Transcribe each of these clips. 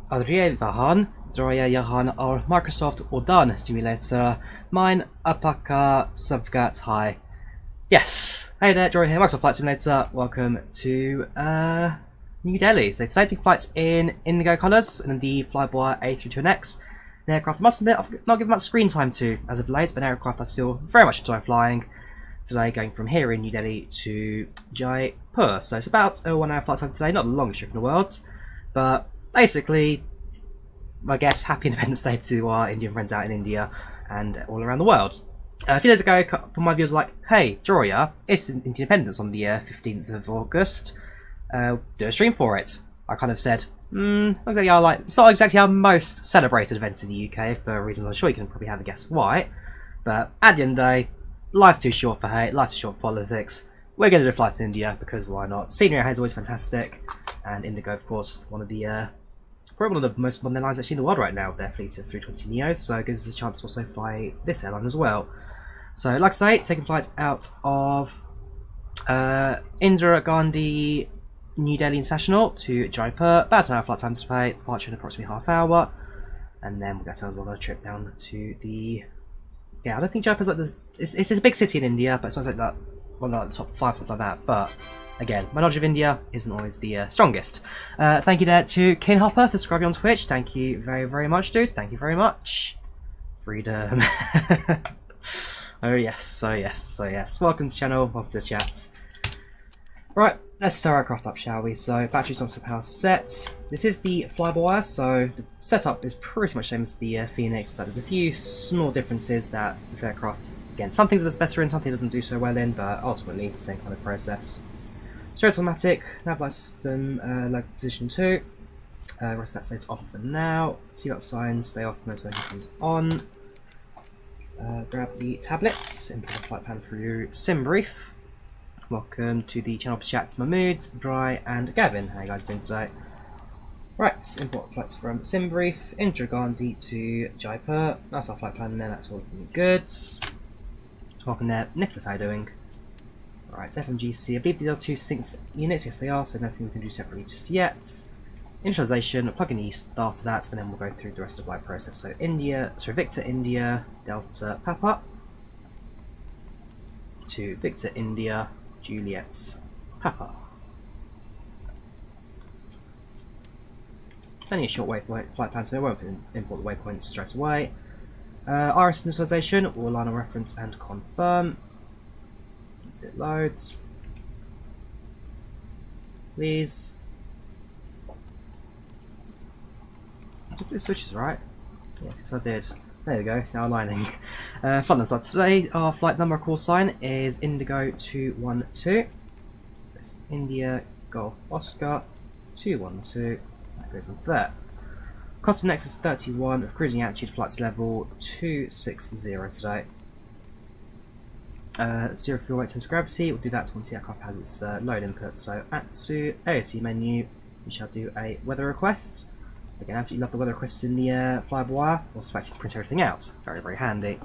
Drawyah or Microsoft Odin simulator. Mine Apaka Subgat High. Yes. Hey there, Drawyah here, Microsoft Flight Simulator. Welcome to New Delhi. So today taking flights in IndiGo colours and the FlyByWire A32NX. An aircraft I must admit I've not given much screen time to as of late, but an aircraft I still very much enjoy flying. Today going from here in New Delhi to Jaipur. So it's about a 1 hour flight time today, not the longest trip in the world, but basically, I guess, happy Independence Day to our Indian friends out in India and all around the world. A few days ago, a couple of my viewers were like, hey, Drawyah, it's Independence on the 15th of August, do a stream for it. I kind of said, it's not exactly our most celebrated event in the UK, for reasons I'm sure you can probably have a guess why, but at the end of the day, life too short for hate, life too short for politics. We're going to do a flight to India, because why not? Scenery is always fantastic, and IndiGo, of course, probably one of the most modern airlines actually in the world right now with their fleet of 320 Neos, so it gives us a chance to also fly this airline as well. So, like I say, taking flight out of Indira Gandhi New Delhi International to Jaipur, about an hour flight time today, departure in approximately half hour, and then we'll get ourselves on a trip down to the... Yeah, I don't think Jaipur's like this. It's a big city in India, but it's not like that. Well, not the top 5, stuff like that, but again, my knowledge of India isn't always the strongest. Thank you there to Kin Hopper for subscribing on Twitch. Thank you very, very much, dude. Thank you very much. Freedom. Oh yes, welcome to the channel, welcome to the chat. Right, let's set our aircraft up, shall we? So, batteries on power set. This is the FlyByWire, so the setup is pretty much the same as the Phoenix, but there's a few small differences that this aircraft, again, some things it does better in, something it doesn't do so well in, but ultimately the same kind of process. Straight automatic, nav light system, local position 2. The rest of that stays off for now. Seatbelt signs stay off, most notifications on. Grab the tablets, import the flight plan through SimBrief. Welcome to the channel chat, Mahmood, Dry, and Gavin. How are you guys doing today? Right, import flights from SimBrief, Indira Gandhi to Jaipur. That's our flight plan there, that's all good. Welcome there, Nicholas, how are you doing? Right, FMGC, I believe these are 2 sync units, yes they are, so nothing we can do separately just yet. Initialization, plug in the start of that, and then we'll go through the rest of the flight process. So Victor India, Delta Papa, to Victor India, Juliet Papa. Only a short flight plan, so I won't import the waypoints straight away. RS initialization, we'll align a reference and confirm. Once it loads, please. I did the switches right. Yes, I did. There we go, it's now aligning. Fun aside, today our flight number call sign is IndiGo 212. So it's India Golf Oscar 212. That goes into there. Cost of Nexus 31 of cruising altitude, flights level 260 today. 0 fuel weight, center of gravity. We'll do that once the aircraft has its load input. So ATSU AOC menu, we shall do a weather request. Again, absolutely love the weather requests in the FlyByWire. Also, actually print everything out. Very, very handy.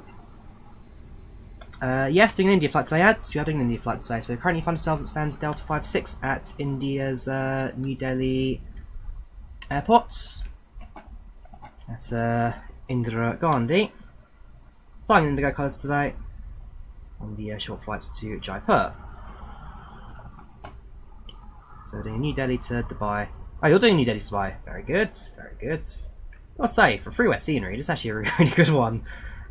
Yes, doing an India flight today, ads. We are doing an India flight today. So currently find ourselves at stands Delta 56 at India's New Delhi airports. At Indira Gandhi. Flying IndiGo colours today on the short flights to Jaipur. So doing New Delhi to Dubai. Oh, you're doing New Delhi to Dubai. Very good, very good. I'll say, for freeware scenery, it's actually a really good one.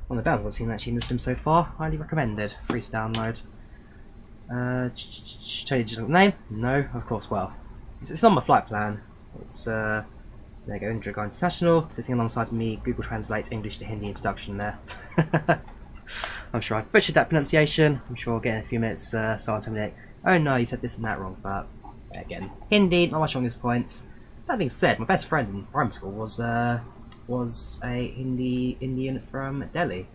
One of the best I've seen actually in the sim so far. Highly recommended. Free to download. Change digital name? No, of course, well. It's on my flight plan. It's, there you go, Indira Gandhi International. Sitting alongside me, Google Translate English to Hindi introduction there. I'm sure I butchered that pronunciation. I'm sure I'll get in a few minutes, someone tell me like, oh no, you said this and that wrong, but again, Hindi, not much on this point. That being said, my best friend in primary school was a Hindi Indian from Delhi.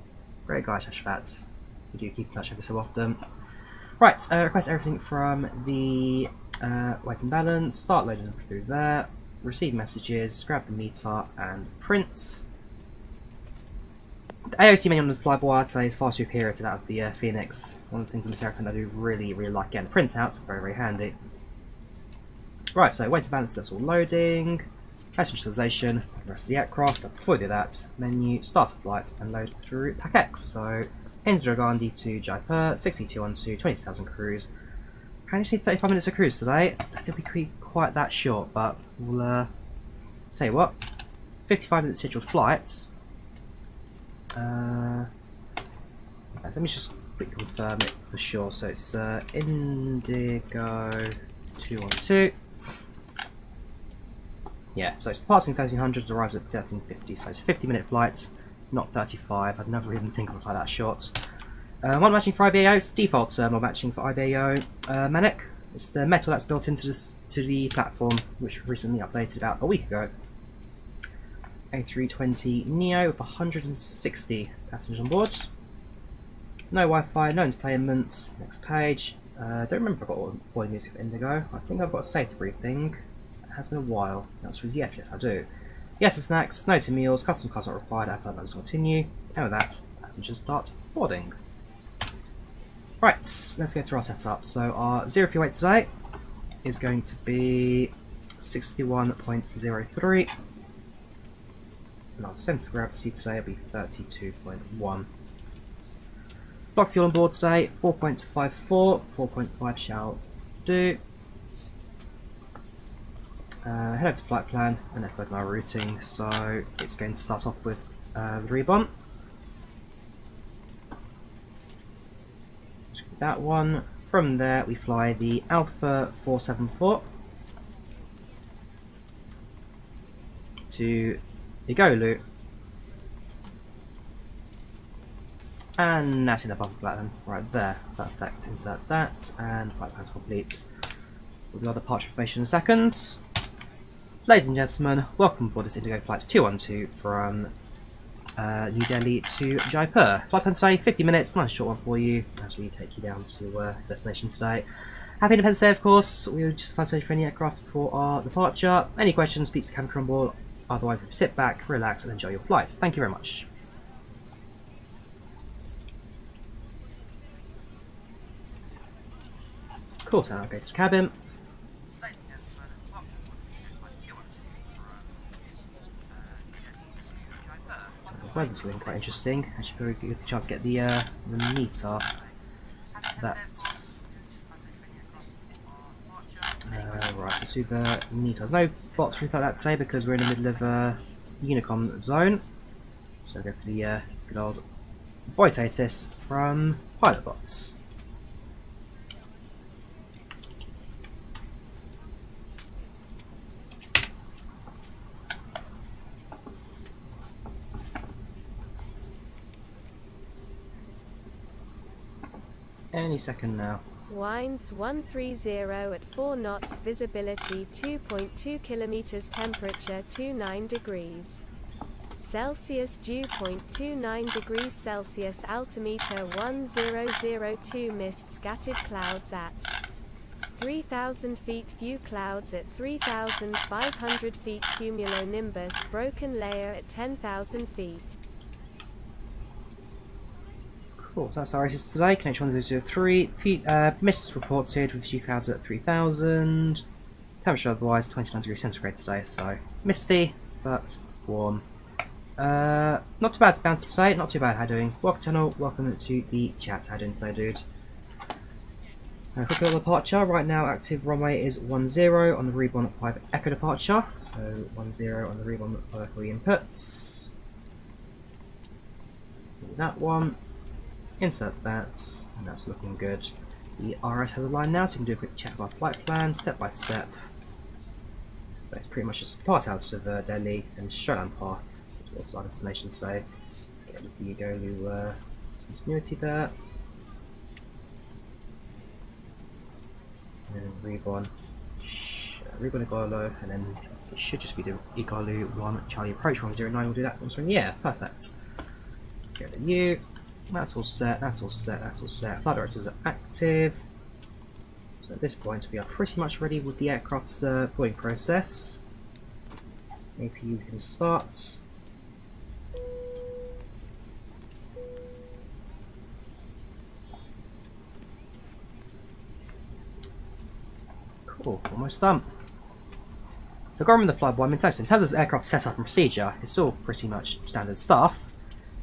Great guy, Shashvats. We do keep in touch every so often. Right, request everything from the weight and balance, start loading through there, receive messages, grab the meter and print. The AOC menu on the FlyByWire today is far superior to that of the Phoenix. One of the things on this aircraft I do really like getting the printouts, very, very handy. Right, so weight to balance, that's all loading. Flash initialization, the rest of the aircraft. But before we do that, menu, start a flight, and load through PAX. So, Indira Gandhi to Jaipur, 6212, 20,000 cruise. I just need 35 minutes of cruise today. I don't think it'll be quite that short, but we'll tell you what. 55 minute scheduled flights. Let me just quickly confirm it for sure. So it's IndiGo 212. Yeah, so it's passing 1300, arrives at 1350. So it's a 50-minute flight, not 35. I'd never even think of a flight that short. One matching for IVAO. It's default mod matching for IVAO Manic. It's the metal that's built into the platform, which was recently updated about a week ago. A320neo with 160 passengers on board. No Wi-Fi, no entertainment. Next page. Don't remember if I've got all the music for IndiGo. I think I've got a safety briefing. It has been a while. The answer is yes, I do. Yes to snacks, no to meals, customs cards not required, FBW continue. And with that, passengers start boarding. Right, let's go through our setup. So our zero fuel weight today is going to be 61.03. And our centre of gravity today will be 32.1. Block fuel on board today, 4.54, 4.5 shall do. Head over to flight plan and let's go to our routing. So it's going to start off with the rebond. That one. From there we fly the Alpha 474 to Igolu. And that's enough of that then, right there. Perfect. Insert that and flight plans complete. We'll do our departure information in seconds. Ladies and gentlemen, welcome aboard this IndiGo Flights 212 from New Delhi to Jaipur. Flight time today, 50 minutes, nice short one for you as we take you down to destination today. Happy Independence Day, of course. We'll just fly safe for any aircraft for our departure. Any questions, speak to the cabin crew on board. Otherwise, sit back, relax, and enjoy your flights. Thank you very much. Cool, so now I'll go to the cabin. The weather's been quite interesting. Actually, very good chance to get the meter. That's right. So let's do the meter. There's no box or anything like that today because we're in the middle of a Unicom zone. So go for the good old Voitatis from PilotBots. Any second now. Winds 130 at 4 knots, visibility 2.2 kilometers, temperature 29 degrees Celsius, dew point 29 degrees Celsius, altimeter 1002, mist, scattered clouds at 3,000 feet, few clouds at 3,500 feet, cumulonimbus, broken layer at 10,000 feet. Cool, that's our races today. Connection 1003. Mists reported with few clouds at 3000. Temperature otherwise 29 degrees centigrade today, so misty but warm. Not too bad to bounce today, not too bad. How you doing? Welcome channel, welcome to the chat. How you doing today, dude? Quick little departure. Right now, active runway is 10 on the Rebond at 5 Echo departure. So 10 on the Rebond at 5 Echo inputs. That one. Insert that, and that's looking good. The RS has a line now, so you can do a quick check of our flight plan, step by step. But it's pretty much just part out of Delhi and straight line path towards our destination today. Get the Igolu some continuity there. And then Reborn Igolo, and then it should just be the Igolu 1 Charlie approach 109. We'll do that once we're in the air. Perfect. Go to you. That's all set, that's all set, that's all set. Flight directors are active. So at this point we are pretty much ready with the aircraft's boarding process. APU can start. Cool, almost done. So going with the FlyByWire, in terms of aircraft setup and procedure, it's all pretty much standard stuff.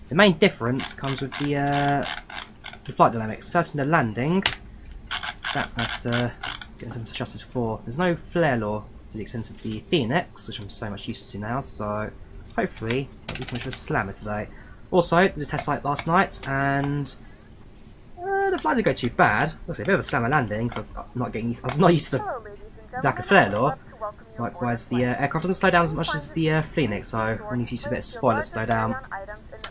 The main difference comes with the flight dynamics. So that's in the landing. That's going to have to get something adjusted for. There's no flare law to the extent of the Phoenix, which I'm so much used to now, so hopefully not be too much of a slammer today. Also, did a test flight last night, and the flight didn't go too bad. Let's say a bit of a slammer landing, because I was not used to lack of flare law. Likewise, the aircraft doesn't slow down as much as the Phoenix, so when he's used to a bit of spoiler slow down.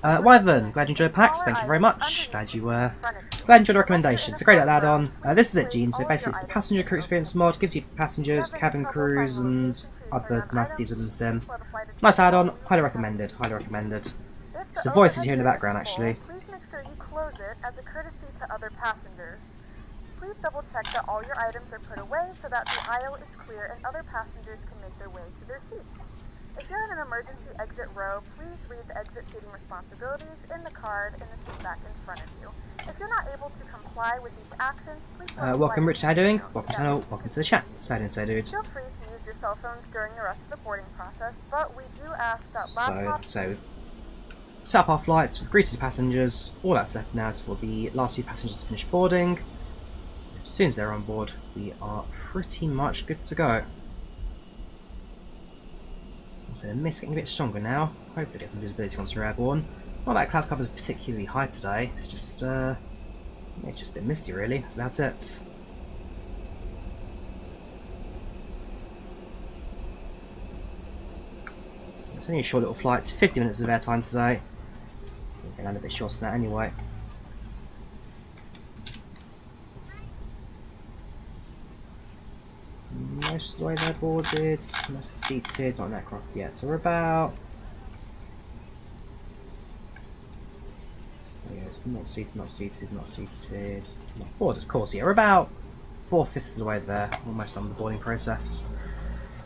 Wyvern, glad you enjoyed packs, thank you very much. Glad you enjoyed the recommendation. It's a great little add-on. This is it, Gene, so basically it's the passenger crew experience mod, gives you passengers, cabin crews, and other niceties within the sim. Nice add-on, highly recommended, highly recommended. It's the voices here in the background, actually. Please make sure you close it as a courtesy to other passengers. Please double check that all your items are put away so that the aisle is clear and other passengers can make their way to their seats. If you're in an emergency exit row, please read the exit seating responsibilities in the card in the seat back in front of you. If you're not able to comply with these actions, please welcome Rich, how you doing? Welcome to the channel, welcome to the chat. So dude. Feel free to use your cell phones during the rest of the boarding process, but we do ask that laptops... So set up our flights, we've greeted passengers, all that's left now is for the last few passengers to finish boarding. As soon as they're on board, we are pretty much good to go. So the mist getting a bit stronger now. Hopefully get some visibility once we're airborne. Not that cloud cover is particularly high today. It's just a bit misty really. That's about it. It's only a short little flight. 50 minutes of airtime today. We're going to land a bit shorter than that anyway. Most of the way they're boarded, most are seated, not an aircraft yet, so we're about... Oh yeah, it's not seated, not seated, not seated, not boarded, of course, yeah, we're about 4/5 of the way there, almost on the boarding process.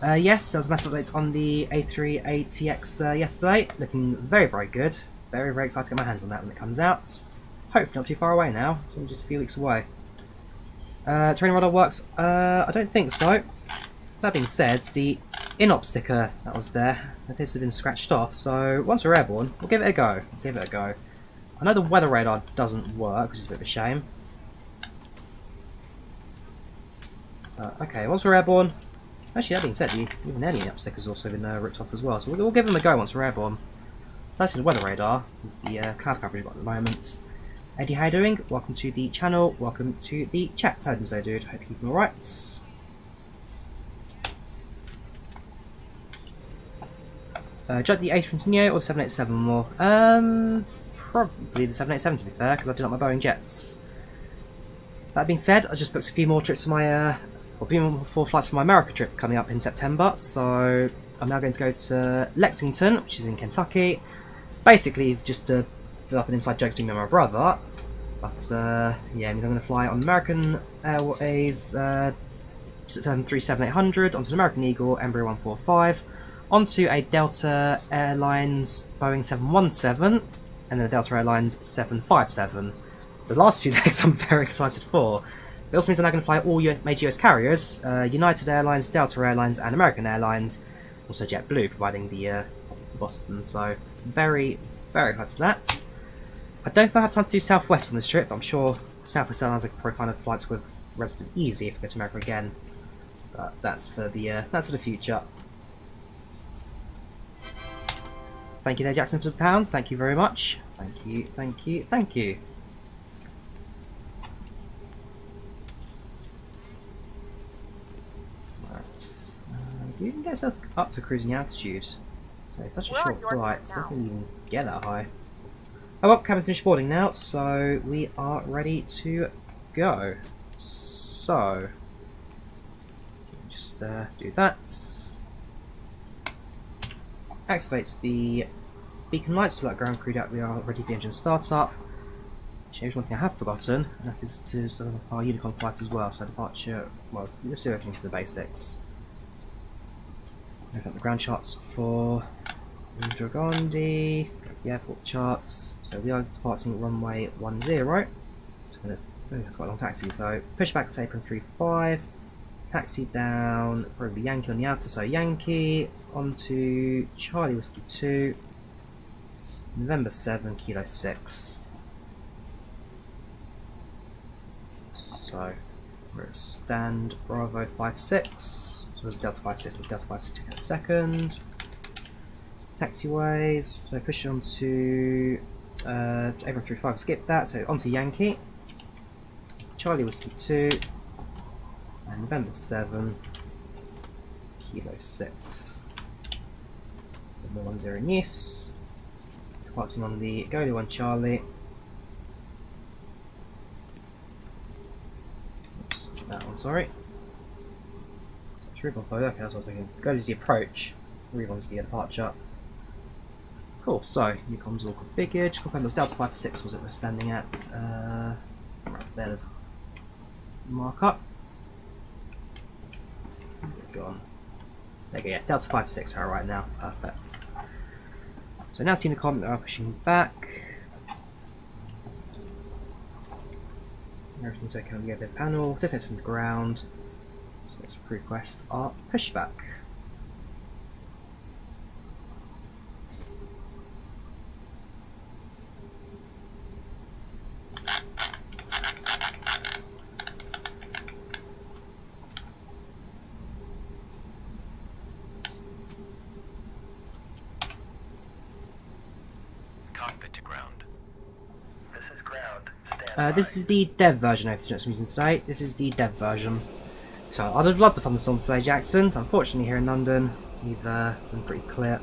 Yes, there was a massive update on the A32NX yesterday, looking very, very good. Very, very excited to get my hands on that when it comes out. Hopefully not too far away now, it's only just a few weeks away. Training radar works? I don't think so. That being said, the in-op sticker that was there appears to have been scratched off, so once we're airborne, we'll give it a go. Give it a go. I know the weather radar doesn't work, which is a bit of a shame. Okay, once we're airborne... Actually, that being said, even the in-op sticker's also been ripped off as well, so we'll give them a go once we're airborne. So that's the weather radar, the cloud coverage we've got at the moment. Eddie, how you doing? Welcome to the channel, welcome to the chat. How are you, dude? Hope you're keeping alright. Do you like the A32NX or the 787 more? Probably the 787 to be fair, because I do like my Boeing jets. That being said, I just booked a few more trips to my, well, 4 flights for my America trip coming up in September, so I'm now going to go to Lexington, which is in Kentucky. Basically, just to fill up an inside joke between me and my brother. But yeah, it means I'm going to fly on American Airways 37800 onto an American Eagle Embraer 145 onto a Delta Airlines Boeing 717 and then a Delta Airlines 757. The last 2 legs I'm very excited for. It also means I'm now going to fly all major US carriers, United Airlines, Delta Airlines and American Airlines, also JetBlue providing the to Boston, so very, very excited for that. I don't think I have time to do Southwest on this trip, but I'm sure Southwest Airlines I can probably find flights with relatively easy if I go to America again. But that's for the future. Thank you there, Jackson, for the pound. Thank you very much. Thank you, thank you, thank you. Right. You can get yourself up to cruising altitude. So it's such a short flight, so I don't even get that high. Oh well, cabin's finished boarding now, so we are ready to go. So, just do that. Activates the beacon lights to let ground crew that we are ready for the engine startup. There's one thing I have forgotten, and that is to start our Unicorn flight as well. So departure, well, let's do everything for the basics. Look at the ground charts for Dragondi, the airport charts. So we are departing runway 10. It's going to quite a long taxi. So pushback to apron 35, taxi down, probably Yankee on the outer, so Yankee onto Charlie Whiskey 2, November 7, Kilo 6. So we're at stand Bravo 56, so there's Delta 56 and Delta 56 in a second. Taxiways, so push it onto April 35, skip that, so onto Yankee, Charlie Whiskey 2, and November 7, Kilo 6. The 10 in use. Departing on the Goli 1 Charlie. Oops, that one, sorry. So 3.5, okay, that's what I was thinking. Goli's the approach, 3.1's the departure. Cool, so Ucon's all configured. Confirm was Delta 56 was it we're standing at. Somewhere up there, there's a markup. Gone. There you go, yeah, Delta 56 are right now. Perfect. So now Team Unicom are pushing back. Everything's okay on the overhead panel. Descent from the ground. So let's request our pushback. Cockpit to ground. This is ground. This is the dev version of the next meeting today. This is the dev version. So I'd have loved to find this on today, Jackson. Unfortunately, here in London, we've been pretty clear.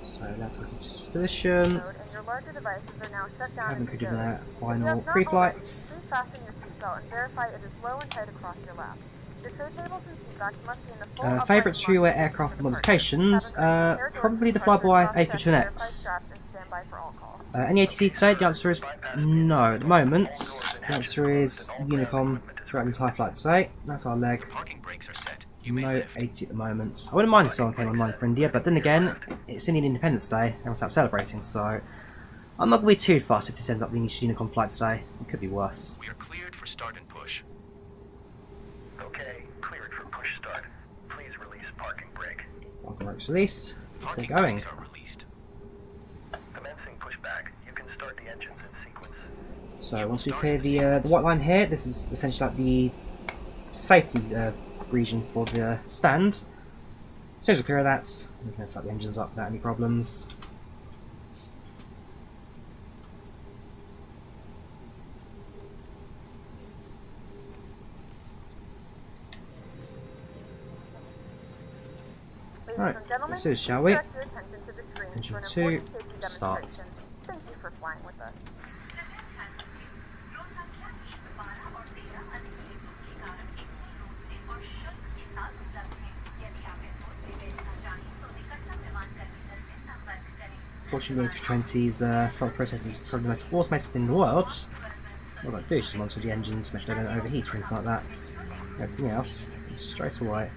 So that's into position. And your larger devices are now shut down. Haven't included their If you final have not pre-flights. already, please fasten your seatbelt and verify it is low and tight across your lap. Your tray tables and seatbacks must be in the full upright Favourite Drawyah position aircraft for modifications? departure. Have a Probably the departure FlyByWire cross-check, verify A32NX. straps, and stand by for all calls. Any ATC today? The answer is no. At the moment, the answer is Unicom throughout the entire flight today. That's our leg. Parking brakes are set. You may No lift. ATC at the moment. I wouldn't mind if someone came online for India, but then again, it's Indian Independence Day. Everyone's out celebrating, so I'm not going to be too fussed if this ends up being a Unicom flight today. It could be worse. We are cleared for start and push. Okay, cleared for push start. Please release parking brake. Parking brakes released. Let's Parking get going. brakes are released. Commencing pushback. You can start the engines in sequence. So once we clear the white line here, this is essentially like the safety region for the stand. As soon as we clear that, we can start the engines up without any problems. Right, Ladies and gentlemen, let's do this, shall please we? direct your attention to the screen Engine for an 2, important safety start. demonstration. Thank you for flying with us. Fortunately, the A320's solid process is probably the most automated thing in the world. What I do is just monitor the engines, make sure they don't overheat or anything like that. Everything else, straight away.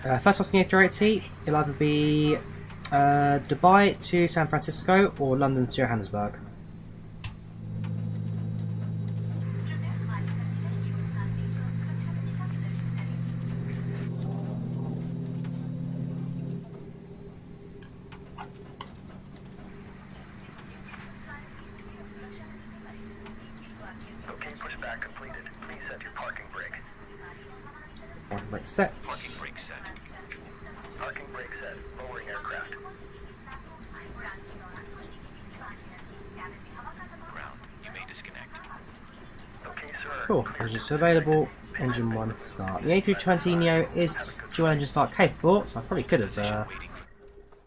First class in the A380, it'll either be Dubai to San Francisco or London to Johannesburg. Okay, pushback completed. Please set your parking brake. Parking brake Parking sets. brake set. Parking brake set. Lowering aircraft. Ground. You may disconnect. Okay, sir. Cool, engines available. Engine 1 start. The A320 Neo is dual engine start capable, so I probably could have Position waiting for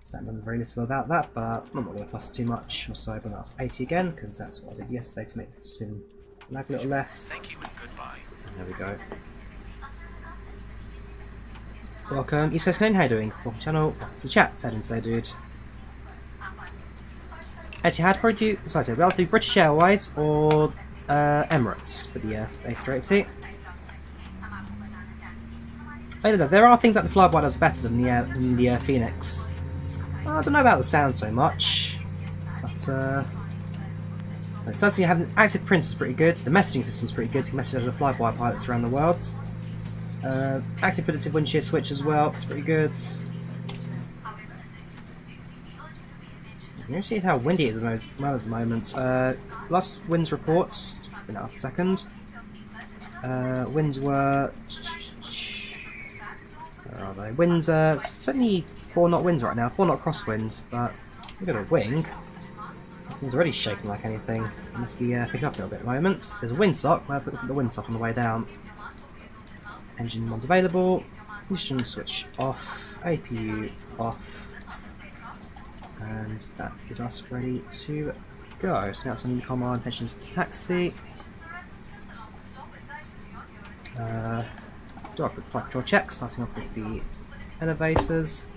said very little about that, but I'm not going to fuss too much. Also, bring that up to 80 again, because that's what I did yesterday to make the sim lag a little less. thank you and goodbye. There we go. Welcome, East Coast Lane, how you doing? Welcome to the channel, welcome to the chat, how you doing, dude? Etihad, probably do, so I said, we'll either do British Airways or Emirates for the A380. I don't know, there are things like the FlyByWire does better than the Phoenix. I don't know about the sound so much, but certainly having active print is pretty good. The messaging system is pretty good, so you can message other flyby pilots around the world. Active predictive wind shear switch as well, it's pretty good. You can see how windy it is at the moment. Last winds reports, been out for a second. Winds were... where are they? Winds are certainly 4 knot winds right now, 4 knot crosswinds, but we've got a wing. It's already shaking like anything, so it must be picking up a little bit at the moment. There's a windsock, I'll put the windsock on the way down. Engine 1's available, ignition switch off, APU off, and that is us ready to go. So now it's on the command, intentions to taxi. Do a quick flight control check, starting off with the elevators,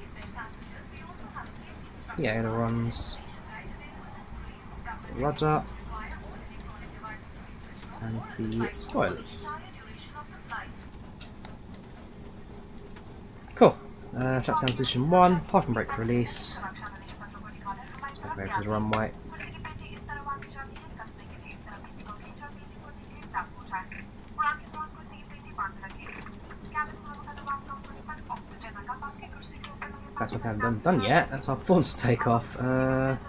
the ailerons, the rudder, and the spoilers. Cool. Flaps down to position 1, parking brake released. Let's make over to the runway. That's what I haven't done yet. That's our performance for takeoff. On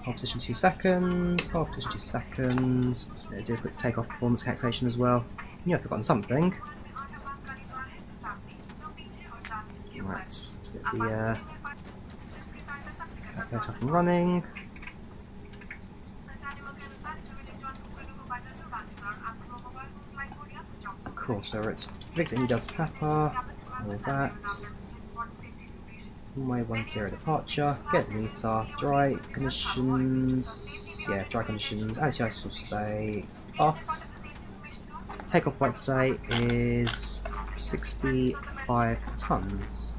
hold position 2 seconds. Hold position 2 seconds. Do a quick takeoff performance calculation as well. You have forgotten something. Right, let's get the calculator up and running. Cool, so it's Victor India Delta Papa, all that. Runway 10 departure, get the meter, dry conditions, yeah, dry conditions, anti-ice will stay off. Takeoff weight today is 65 tons.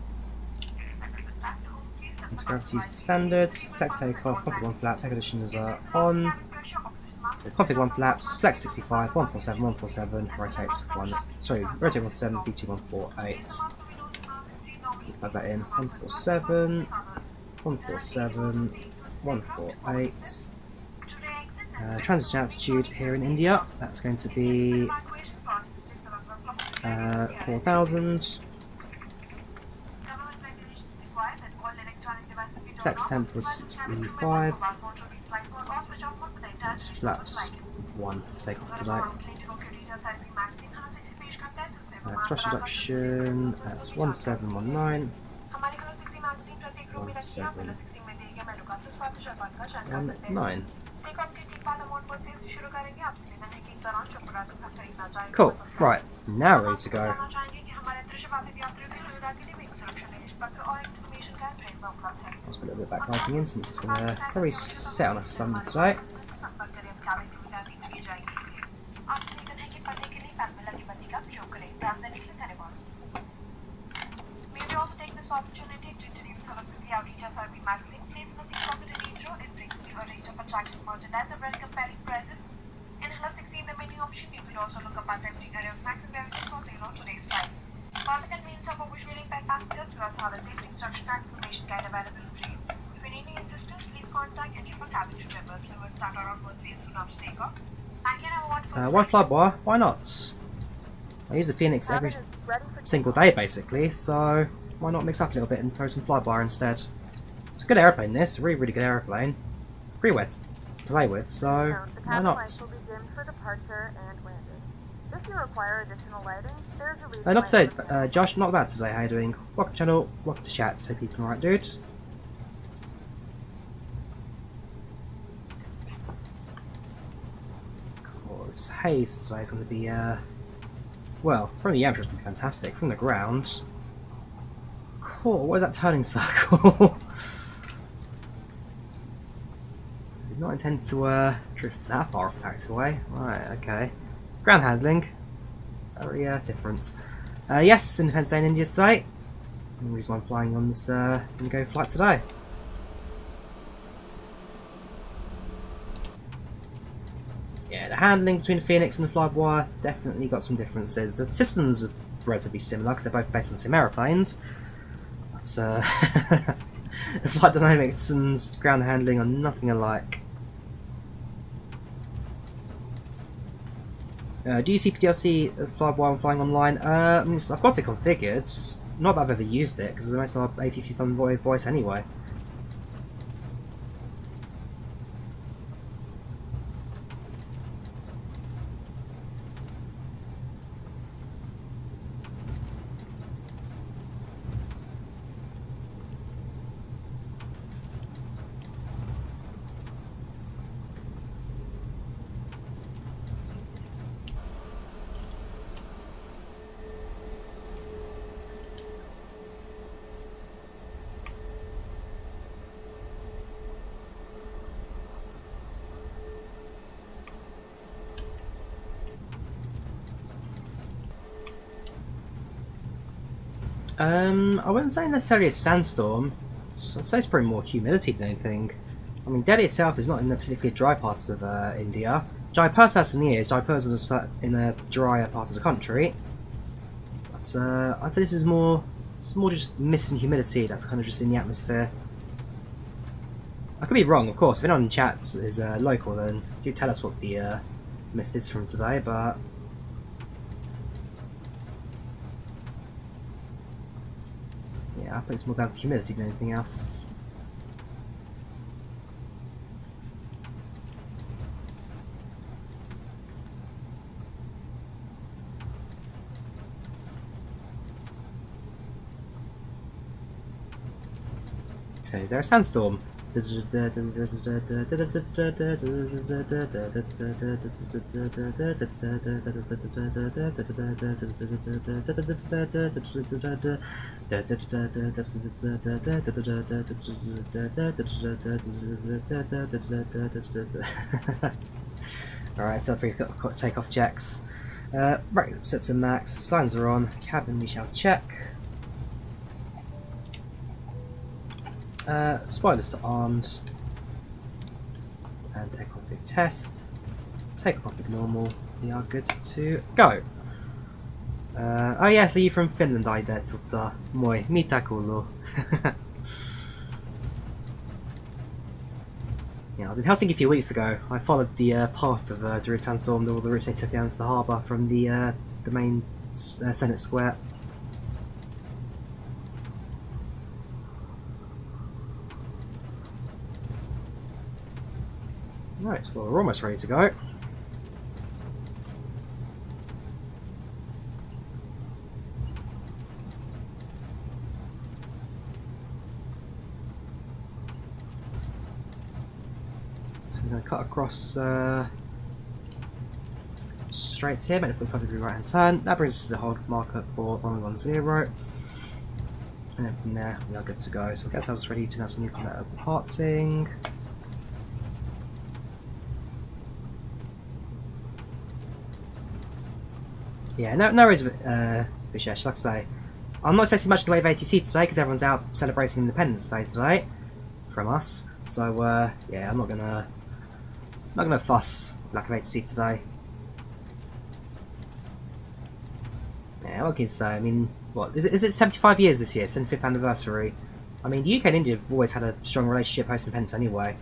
Gravity is standard, flex takeoff, config 1 flaps, air conditioners are on. Config 1 flaps, flex 65, 147, 147, rotates 147, B2 148. Plug that in, 147, 147, 148. Transition altitude here in India, that's going to be 4,000. Flex temp was 65. That's flaps 1 takeoff today. Thrust reduction, that's 1719. 1719. Cool, right, now ready to go. Let's put a little bit of backlighting in since it's going to probably set on a sun today. Why flyby? Why not? I use the Phoenix every single day basically, so why not mix up a little bit and throw some flyby instead? It's a good airplane this, a really really good airplane. Freeware to play with, so why not? Not today, Josh, not bad today, how you doing? Welcome to the channel, welcome to chat, so people alright dude. This haze today is going to be, well, from the amateur it's going to be fantastic. From the ground, cool. What is that turning circle? Did not intend to drift that far off the taxiway. Right, okay. Ground handling, very different. Yes, Independence Day in India today. The reason why I'm flying on this IndiGo flight today. Yeah, the handling between the Phoenix and the FlyByWire definitely got some differences. The systems are relatively similar because they're both based on the same aeroplanes. But the flight dynamics and ground handling are nothing alike. Do you see PDLC fly while I'm flying online? I mean, I've got it configured. It's not that I've ever used it because most of our ATC's done voice anyway. I wouldn't say necessarily a sandstorm. I'd say it's probably more humidity than anything. I mean, Delhi itself is not in the particularly dry parts of India. Jaipur certainly is. Jaipur is in a drier part of the country. But I'd say this is more just mist and humidity that's kind of just in the atmosphere. I could be wrong, of course. If anyone in chat is local, then do tell us what the mist is from today, but... yeah, I think it's more down to humidity than anything else. Okay, is there a sandstorm? Alright, so we've got takeoff checks. Right, sets and max, signs are on, cabin we shall check. Spoilers to armed, and take off big test, take off big normal, we are good to go. Oh yes, are you from Finland? I bet, moi, mitä kuuluu? Yeah, I was in Helsinki a few weeks ago. I followed the path of the route sandstorm, all the routes they took down to the harbour from the main Senate Square. Right, well we're almost ready to go. I'm going to cut across straight here, make the 45-degree right hand turn. That brings us to the hold marker for 110. And then from there we are good to go. So we'll get ourselves ready to announce a new pilot departing. Yeah, no worries, Vishesh, like I say. I'm not expecting much in the way of ATC today because everyone's out celebrating Independence Day today from us. So yeah, I'm not gonna fuss lack of ATC today. Yeah, what can you say? I mean, what is it 75 years this year, 75th anniversary? I mean, the UK and India have always had a strong relationship post independence anyway.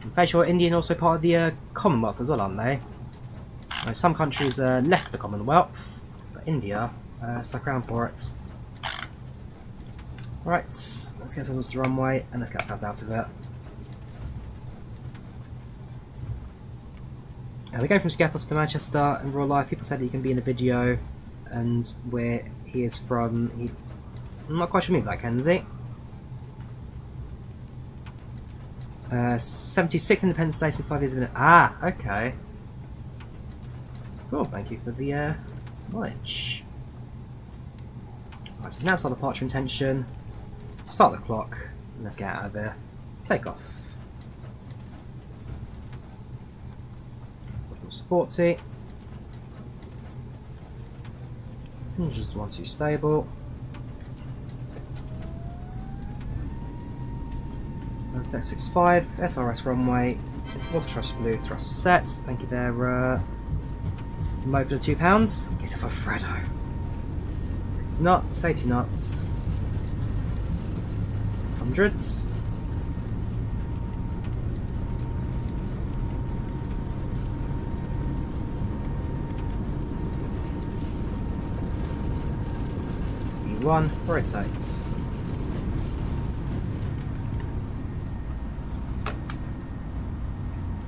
I'm pretty sure India are also part of the Commonwealth as well, aren't they? Now, some countries left the Commonwealth, but India stuck around for it. Right, let's get ourselves to the runway and let's get ourselves out of it. We go from GeForce to Manchester in real life. People said he can be in a video, and where he is from, I'm not quite sure me that, Kenzie. 76th Independence Day, 5 years of it. Ah, okay. Cool, thank you for the knowledge. Right, so now start departure intention, start the clock, and let's get out of there. Take off. 40. Just 1-2 stable. Deck 65, SRS runway, water thrust blue, thrust set. Thank you there. Mode for the £2. In case if I Freddo. 90 knots, 80 knots, hundreds. E1 rotates.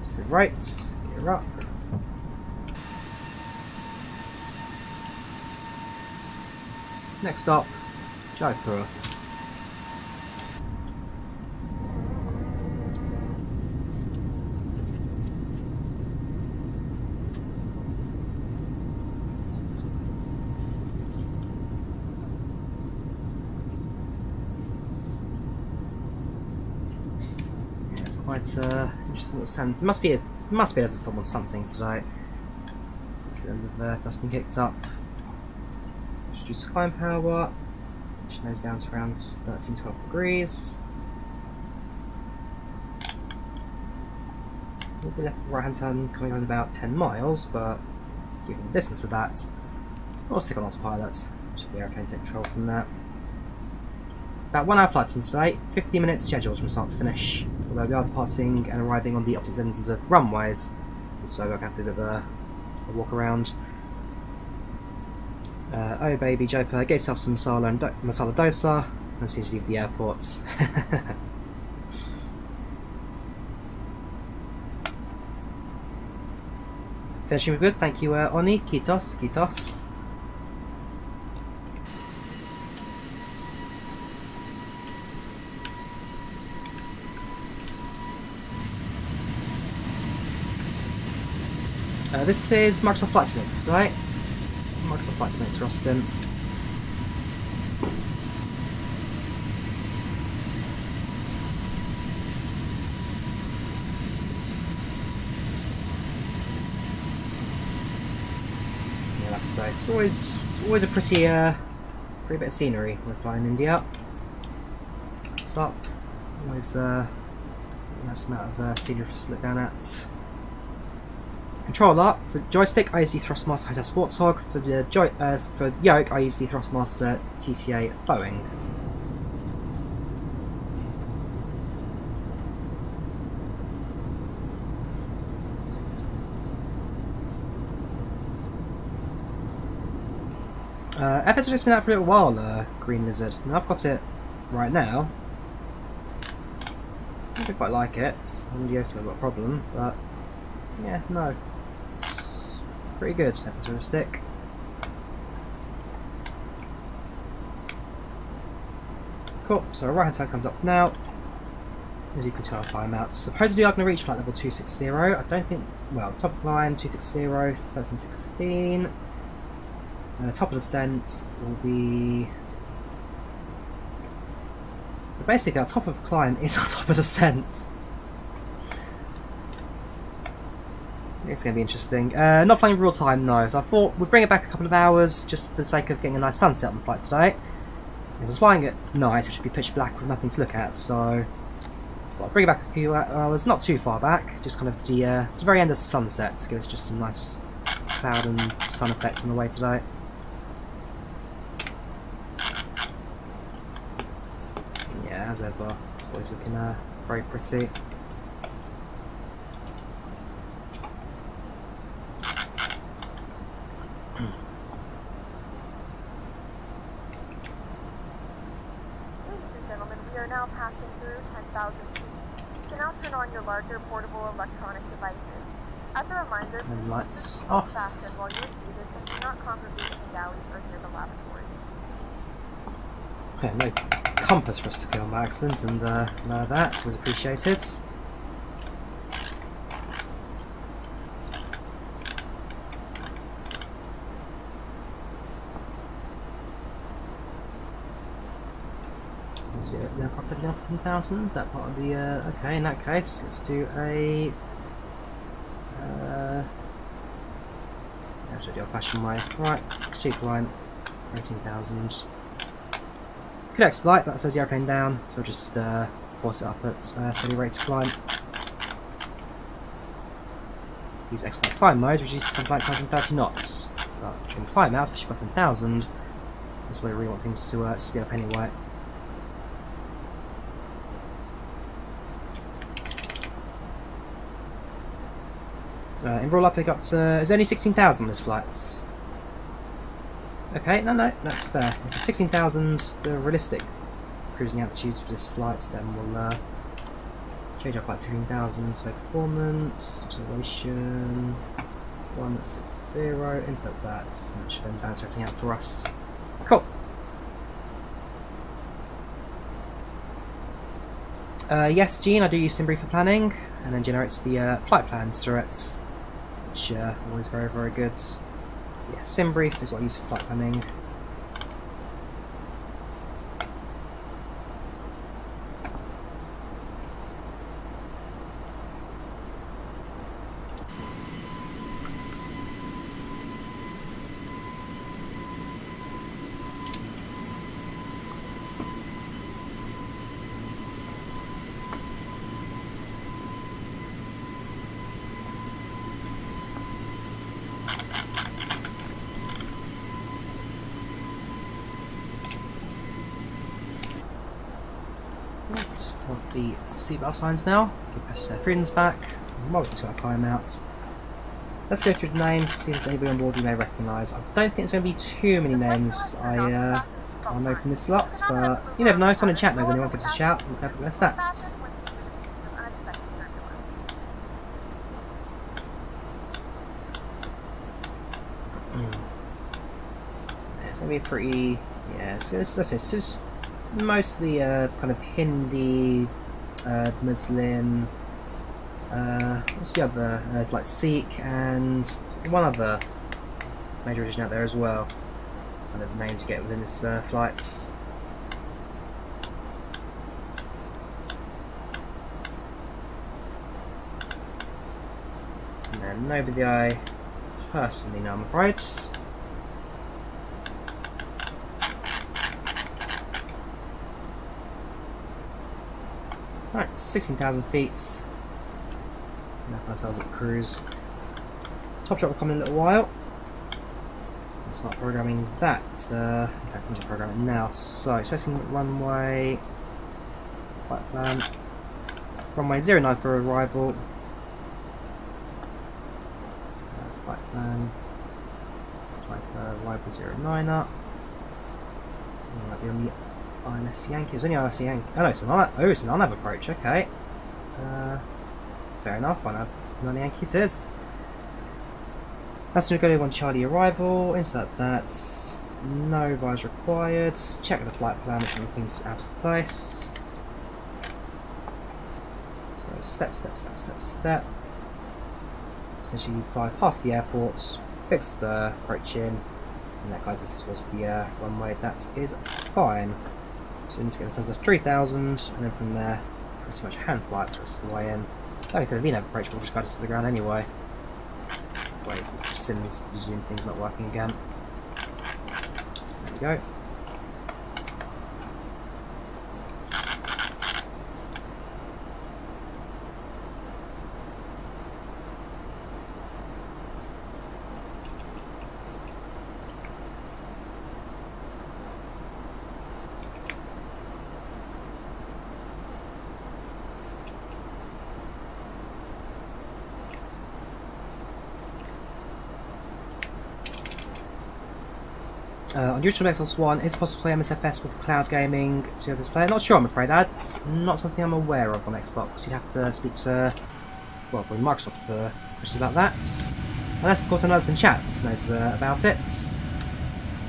So right, gear up. Next stop, Jaipur. Yeah, it's quite interesting to stand. Must be as a storm on something today. Just the end of dust been kicked up. Reduce climb power, which nose down to around 13-12 degrees. We'll be left right hand turn coming on about 10 miles, but given the distance of that, we'll stick on autopilot. Should be airplane take control from that. About 1 hour flight time today, 50 minutes scheduled from start to finish. Although we are departing and arriving on the opposite ends of the runways, so we'll have to do a bit of a walk around. Oh baby, Jaipur, get yourself some masala dosa, and as soon as you leave the airport. Finishing with good, thank you Oni, Kitos, Kitos. This is Microsoft Flight Simulator today. Microsoft Flight Simulator Austin. Yeah, like I say, it's always a pretty bit of scenery when we're flying India. What's up? Always a nice amount of scenery to look down at. Controller, for joystick I use the Thrustmaster Hotel Sportshog, for the for yoke I use the Thrustmaster TCA Boeing. FS has just been out for a little while, Green Lizard, and I've got it right now. I do quite like it. IndiGo's got a problem, but yeah, no. Pretty good, FS with a stick. Cool, so our right hand side comes up now. As you can tell, I'm out. Supposedly I'm going to reach flight level 260. I don't think, well, top of line 260, 1316. Top of descent will be. So basically, our top of climb is our top of descent. It's going to be interesting. Not flying real time, no. So I thought we'd bring it back a couple of hours just for the sake of getting a nice sunset on the flight today. If I was flying at night, it should be pitch black with nothing to look at. So I'll bring it back a few hours, not too far back, just kind of to the very end of the sunset to give us just some nice cloud and sun effects on the way today. Yeah, as ever, it's always looking very pretty. Now passing through 10,000 feet. You can now turn on your larger portable electronic devices. As a reminder, And lights please off. fasten while you're seated and do not congregate in the galleys or near the lavatory. Okay, no compass for us to kill by accident, and that was appreciated. Is it the property of 10,000? Is that part of the okay, in that case, let's do a actually the old fashioned way. Right, cheap line, 18,000. Could expedite, but that says the airplane down, so we'll just force it up at steady rate to climb. Use excellent climb mode, which is something like 130 knots. But during climb out, especially by 10,000, That's where we really want things to speed up anyway. In real life they got there's only 16,000 on this flight. Okay, no, that's fair. If 16,000 the realistic cruising altitude for this flight, then we'll change our flight 16,000. So performance, utilization, 160, input that, and that should then balance everything out for us. Cool. Yes, Gene, I do use SimBrief for planning, and then generates the flight plans through it, which always very, very good. Yeah, SimBrief is what I use for flight planning. The seatbelt signs now. Give us freedoms back. Welcome to our climb out. Let's go through the names, see if there's anybody on board we may recognise. I don't think there's going to be too many names I know from this slot, but you never know. If someone in chat knows anyone, give us a shout. We'll have their stats. It's going to be a pretty, yeah. So it's just mostly kind of Hindi, Muslim, what's the other, like Sikh, and one other major religion out there as well. Kind of names you get within this flights. And then nobody I personally know, I'm afraid. Right, 16,000 feet. Enough ourselves at cruise. Top shot will come in a little while. Let's start programming that. In fact, I'm going to program it now. So, expecting runway. Flight plan. Runway 09 for arrival. Flight plan. Arrival 09 up. And that'll be on the ILS Yankee. It was only ILS Yankee. Oh no, it's an on-nav approach, okay. Fair enough, on Yankee it is. That's going to go to 1 Charlie arrival, insert that. No revise required. Check the flight plan, which everything's out of place. So step. Essentially you fly past the airport, fix the approach in, and that guides us towards the runway. That is fine. So we need to get the sense of 3,000, and then from there, pretty much hand flight the rest of the way in. Like I said, if you never approach, we'll just guide us to the ground anyway. Wait, Sims resume things not working again. There we go. On YouTube Xbox One, is it possible to play MSFS with cloud gaming to this player? Not sure, I'm afraid. That's not something I'm aware of on Xbox. You'd have to speak to, well, probably Microsoft for questions about that. Unless, of course, anyone else in chat knows about it.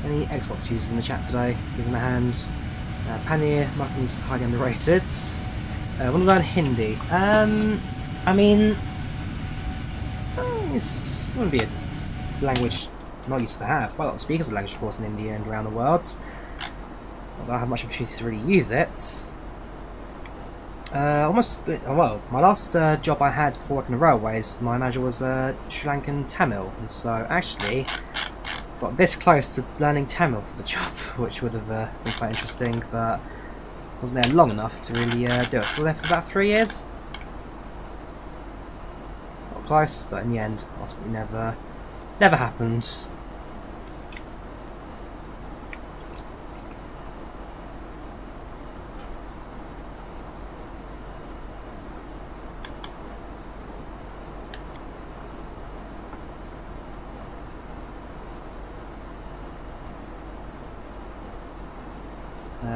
Any Xbox users in the chat today? Give them a hand. Panir, Martin's highly underrated. Want to learn Hindi? I mean, it wouldn't be a language not useful to have. Quite a lot of speakers of language, of course, in India and around the world. Not that I have much opportunity to really use it. Well, my last job I had before working in the railways, my manager was Sri Lankan Tamil, and so actually got this close to learning Tamil for the job, which would have been quite interesting, but wasn't there long enough to really do it. I was there for about 3 years. Not close, but in the end, possibly never happened.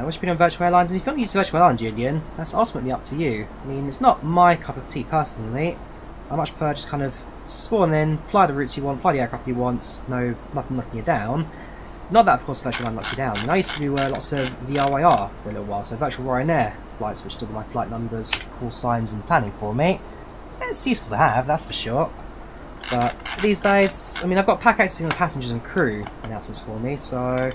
Once you've been on virtual airlines, and if you want to use virtual airline, Julian, that's ultimately up to you. I mean, it's not my cup of tea personally. I much prefer just kind of spawn in, fly the routes you want, fly the aircraft you want, nothing knocking you down. Not that, of course, virtual airline knocks you down. And I used to do lots of VRYR for a little while, so virtual Ryanair flights, which did my flight numbers, call signs, and planning for me. It's useful to have, that's for sure. But these days, I mean, I've got pack exiting the passengers and crew announcements for me, so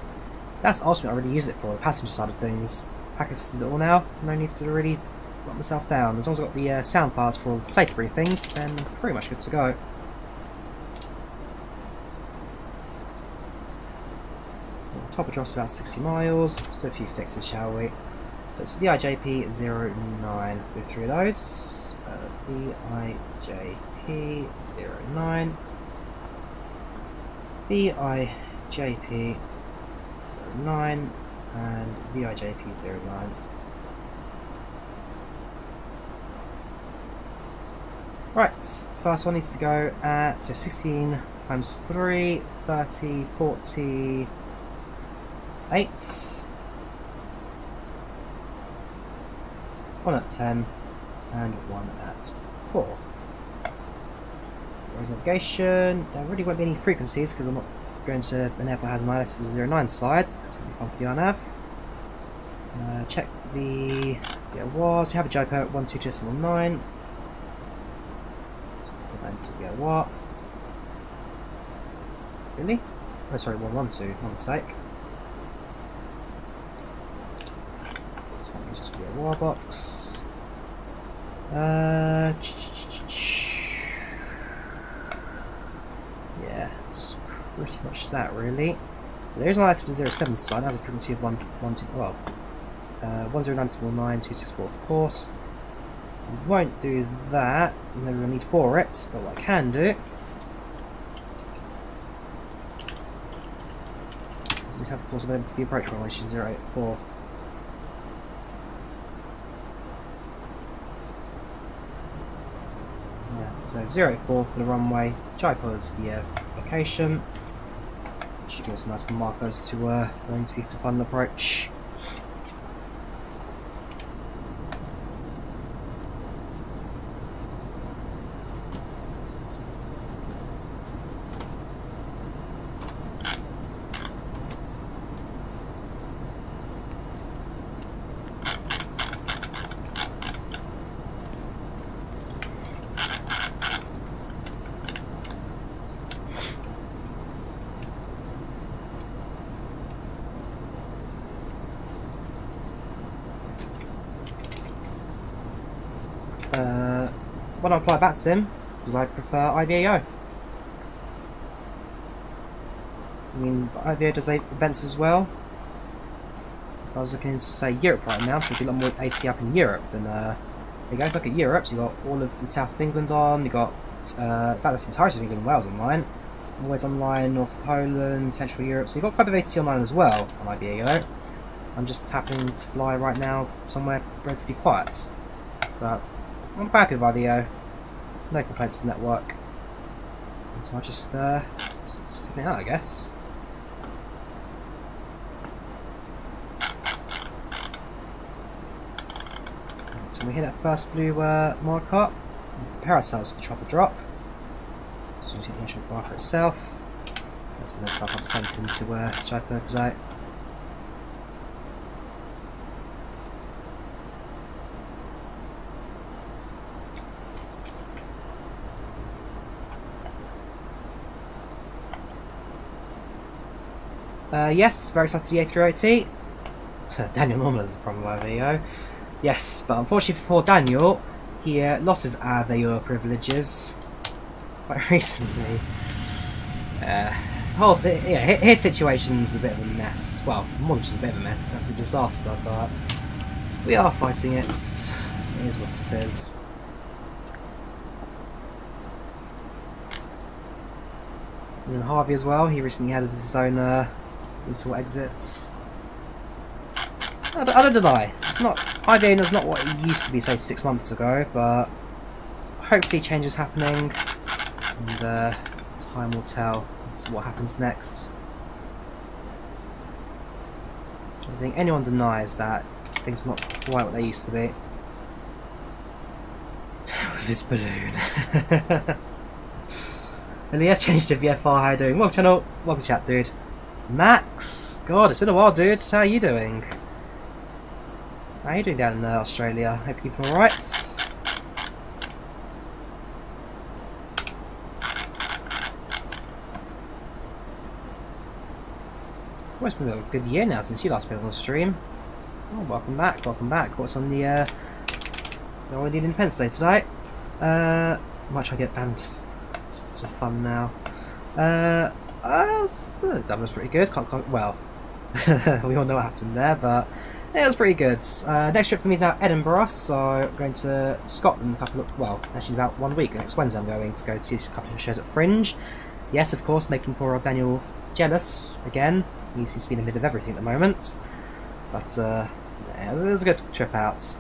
that's ultimately I really use it for, the passenger side of things. Pack exiting it all now, no need to really lock myself down. As long as I've got the sound files for all the safety briefings, then I'm pretty much good to go. Top of drop's about 60 miles. Let's do a few fixes, shall we? So it's VIJP09. Go through those. VIJP09. VIJP09 and VIJP09. Right, first one needs to go at 16 times 3, 30, 40. 8, 1 at 10, and 1 at 4. Navigation, there really won't be any frequencies because I'm not going to an airport that has an ILS for the 09 side, so that's going to be fun for the RNAV. Check the AWARs, we have a Jaipur 12.9. Put that into the AWAR. Really? Oh, sorry, 112, my mistake. Used to be a war box. Yeah, it's pretty much that really. So there's an IS for the 07 side, has a frequency of 109.9.264 of course. We won't do that, no real need for it, but what I can do is just have of course available for the approach runway, which is 084. So 084 for the runway, Jaipur is the location. Should give us nice markers to where we need to be for the final approach. When I apply that sim, because I prefer IVAO. I mean, IVAO does events as well. If I was looking to say Europe right now, so there'd be a lot more AT up in Europe than there you go. If you look at Europe, so you've got all of the south of England on, you've got about the entirety of England and Wales online, always online, North of Poland, Central Europe, so you've got quite a bit of AT online as well on IVAO. I'm just happening to fly right now somewhere relatively quiet. But I'm quite happy with IVAO. No complaints to the network. So I'll just take it out, I guess. So we hit that first blue marker, prepare ourselves for the chopper drop. So we hit the initial marker itself. That's been stuff I've sent into Jaipur today. Yes, very excited for the A380. Daniel Norman has a problem with AVAO. Yes, but unfortunately for poor Daniel, he lost his AVAO privileges quite recently. The whole thing, yeah, his situation's a bit of a mess. Well, more than just a bit of a mess, it's an absolute disaster, but we are fighting it. It is what it is. And then Harvey as well, he recently had his own little exits. I don't deny, it's not, IVAO is not what it used to be, say 6 months ago, but hopefully change is happening, and time will tell what happens next. I think anyone denies that things are not quite what they used to be. With his balloon. And he has changed to VFR. How you doing? Welcome channel. Welcome chat, dude. Max. God, it's been a while, dude. How are you doing? How are you doing down in Australia? Hope you're keeping alright. Well, it's been a good year now since you last been on the stream. Oh, welcome back, welcome back. What's on the Indian Defence Day today? Might try to get banned. Just for fun now. That was pretty good. Well, we all know what happened there, but yeah, it was pretty good. Next trip for me is now Edinburgh, so I'm going to Scotland actually about 1 week. Next Wednesday I'm going to go to see a couple of shows at Fringe. Yes, of course, making poor old Daniel jealous again. He's been in the middle of everything at the moment. But yeah, it was a good trip out.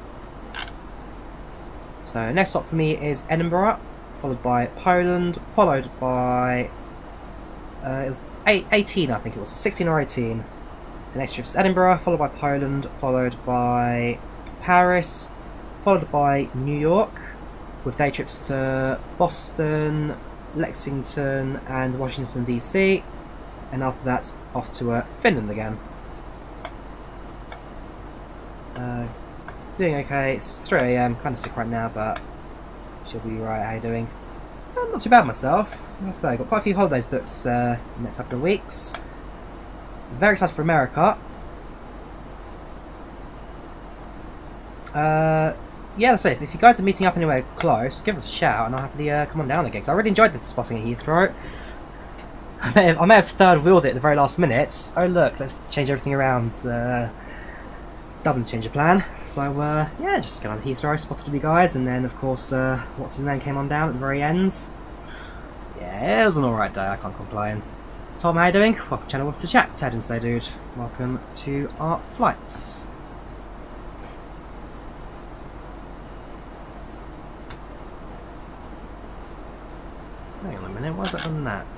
So next stop for me is Edinburgh, followed by Poland, followed by it was 18, I think it was 16 or 18. So next trip is Edinburgh, followed by Poland, followed by Paris, followed by New York, with day trips to Boston, Lexington, and Washington DC, and after that off to Finland again. Doing okay. It's 3 AM, kind of sick right now, but she'll be right. How you doing? Not too bad myself. I must say, got quite a few holidays booked in the next couple of weeks. Very excited for America. Yeah, let's say if you guys are meeting up anywhere close, give us a shout, and I'll happily come on down again. Because I really enjoyed the spotting at Heathrow. I may have third wheeled it at the very last minute. Oh look, let's change everything around. Dublin change of plan. So yeah, just got on Heathrow, spotted with you guys, and then of course what's his name came on down at the very end. Yeah, it was an alright day, I can't complain. Tom, how you doing? Welcome channel, welcome to chat. Ted and Stay Dude. Welcome to our flights. Hang on a minute, why's that on that?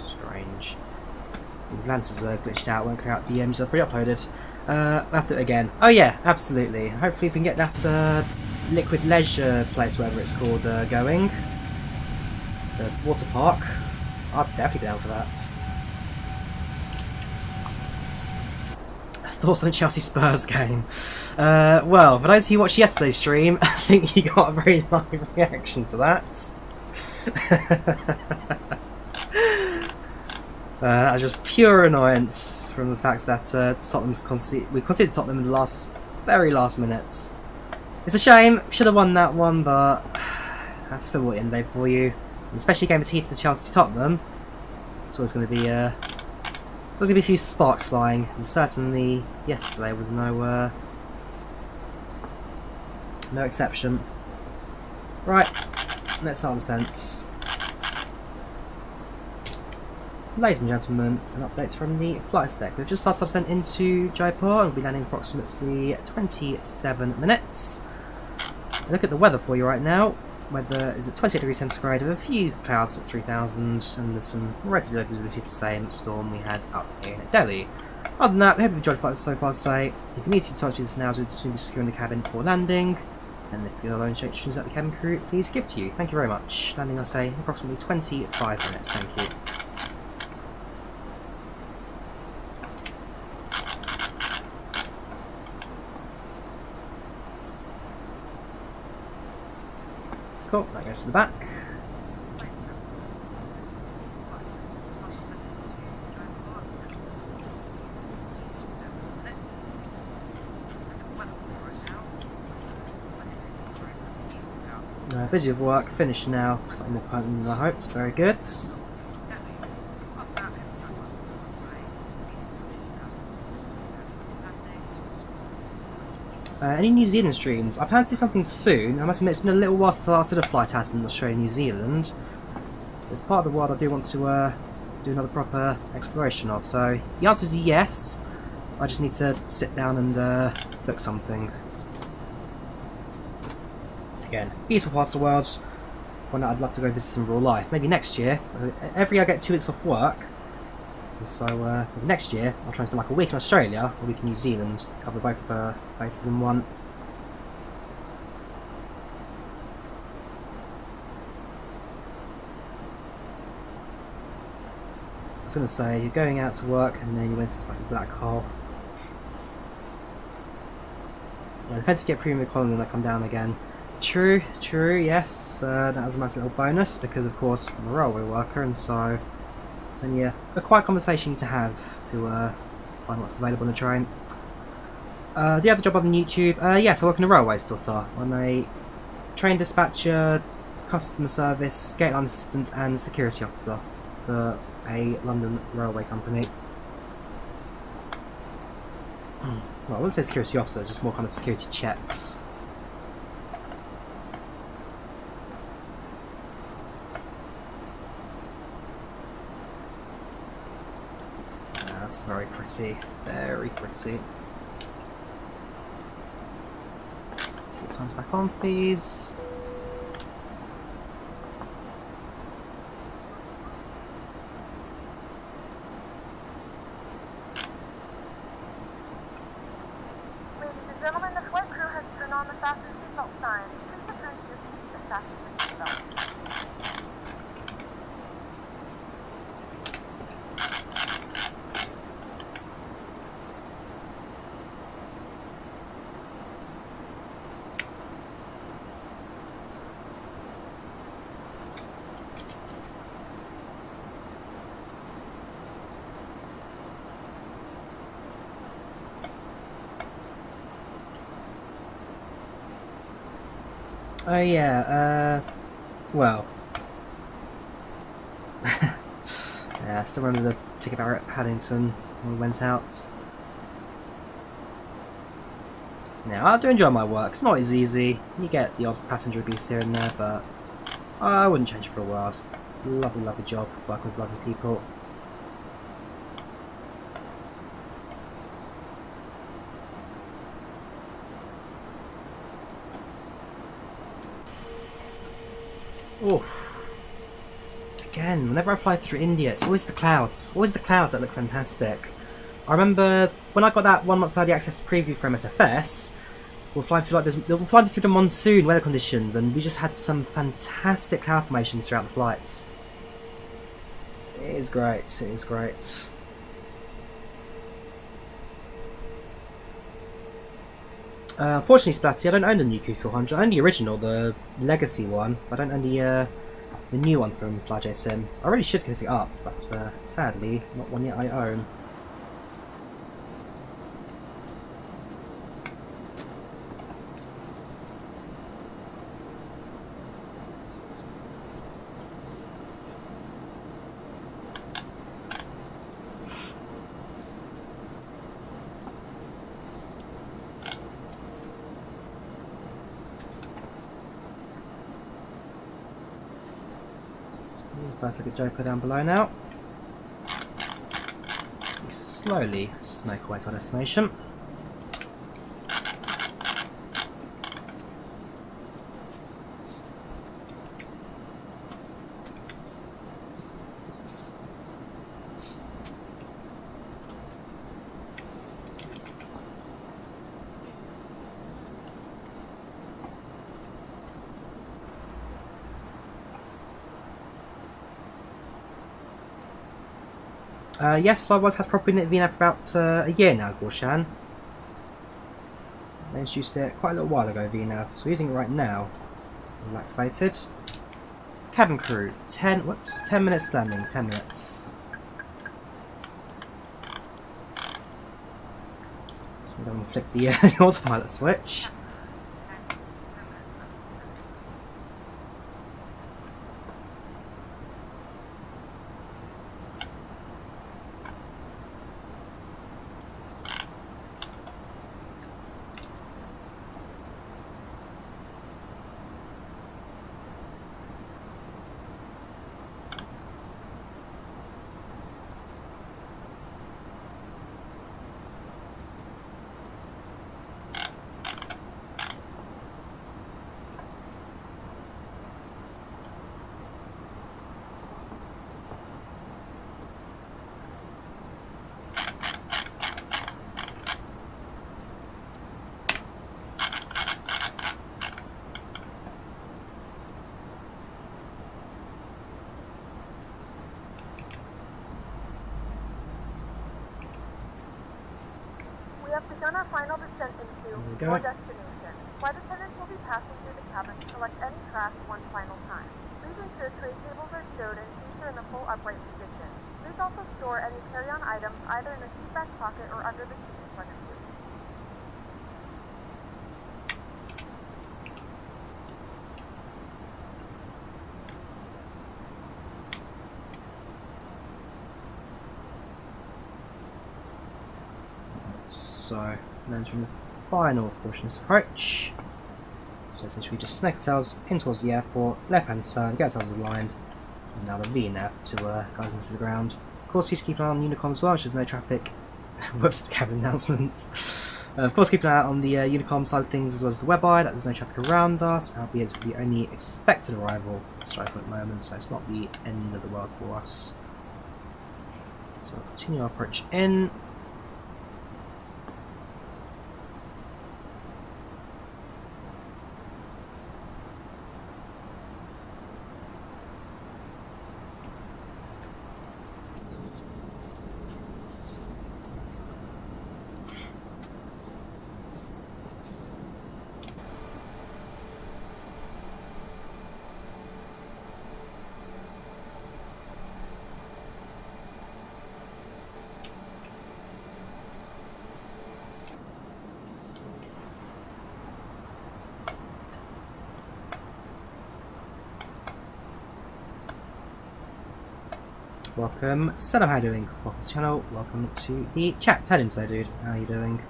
Strange. Volanta's glitched out, won't clear out DMs, I've re-uploaded. We'll have to do it again. Oh yeah, absolutely. Hopefully we can get that liquid leisure place, whatever it's called, going. The water park. I'd definitely be down for that. Thoughts on the Chelsea Spurs game? Well, for those who watched yesterday's stream, I think you got a very live reaction to that. Just pure annoyance from the fact that we conceded Tottenham in the very last minutes. It's a shame, should have won that one, but that's football in day for you. And especially games heated to Chelsea Tottenham. It's always going to be a few sparks flying, and certainly yesterday was no exception. Right, let's start the sense. Ladies and gentlemen, an update from the flight deck. We've just started our descent into Jaipur and we'll be landing approximately 27 minutes. Look at the weather for you right now. Weather is at 28 degrees centigrade with a few clouds at 3000, and there's some relatively low visibility for the same storm we had up in Delhi. Other than that, we hope you've enjoyed the flight so far today. If you need to talk to us now, so to be securing the cabin for landing. And if you have any instructions that the cabin crew, please give to you. Thank you very much. Landing, I'll say, approximately 25 minutes. Thank you. Cool, that goes to the back. Busy with work, finished now, slightly more permanent than I hoped, very good. Any New Zealand streams? I plan to do something soon. I must admit it's been a little while since I last did a flight out in Australia and New Zealand. So it's part of the world I do want to do another proper exploration of. So the answer is yes. I just need to sit down and book something. Again, beautiful parts of the world. One that I'd love to go visit in real life. Maybe next year. So every year I get 2 weeks off work. And so next year I'll try and spend like a week in Australia, a week in New Zealand, cover both places in one. I was going to say, you're going out to work and then you went into like a black hole. Well, it depends if you get premium economy and they come down again. True, yes, that was a nice little bonus because of course I'm a railway worker, and so it's only a quiet conversation to have to find what's available on the train. Do you have a job on YouTube? Yes, I work in the railways, daughter. I'm a train dispatcher, customer service, gate line assistant and security officer for a London railway company. Well, I wouldn't say security officer, just more kind of security checks. That's very pretty, very pretty. So the signs back on, please. Ladies and gentlemen, the flight crew has turned on the fasten seatbelt sign. Please return to your seats and fasten your seatbelt. Oh yeah, well. Yeah, I still remember the ticket barrier at Paddington when we went out. Now, I do enjoy my work, it's not as easy. You get the odd passenger abuse here and there, but I wouldn't change it for a world. Lovely, lovely job, working with lovely people. Oof. Again, whenever I fly through India, it's always the clouds. Always the clouds that look fantastic. I remember when I got that 1 month early access preview for MSFS, we're flying through the monsoon weather conditions, and we just had some fantastic cloud formations throughout the flights. It is great. It is great. Unfortunately, Splatty, I don't own the new Q400. I own the original, the legacy one. I don't own the new one from FlyJSim. I really should pick it up, but sadly, not one yet I own. First look at Jaipur down below now. We slowly snake away to our destination. Yes, FlyByWire's had proper VNAV for about a year now, Gorshan. They introduced it quite a little while ago, VNAV, so we're using it right now. All activated. Cabin crew, 10 minutes landing, 10 minutes. So I'm going to flick the autopilot switch. We have begun our final descent into we go. your destination. Flight attendants will be passing through the cabin to collect any trash one final time. Please ensure tray tables are stowed and seats are in the full upright position. Please also store any carry-on items either in the seat back pocket or under the seat in front of you. So, then from the final portion of this approach, so essentially we just snake ourselves in towards the airport, left hand side, get ourselves aligned, and now the VNAV to guide us into the ground. Of course, just keep an eye on Unicom as well, which is no traffic. Whoops, cabin announcements. Of course, keep an eye out on the Unicom side of things as well as the WebEye, that there's no traffic around us, albeit it's the only expected arrival strike at the moment, so it's not the end of the world for us. So we'll continue our approach in. Welcome, Saddam, how are you doing? Welcome to the channel, welcome to the chat. How today, dude? How are you doing?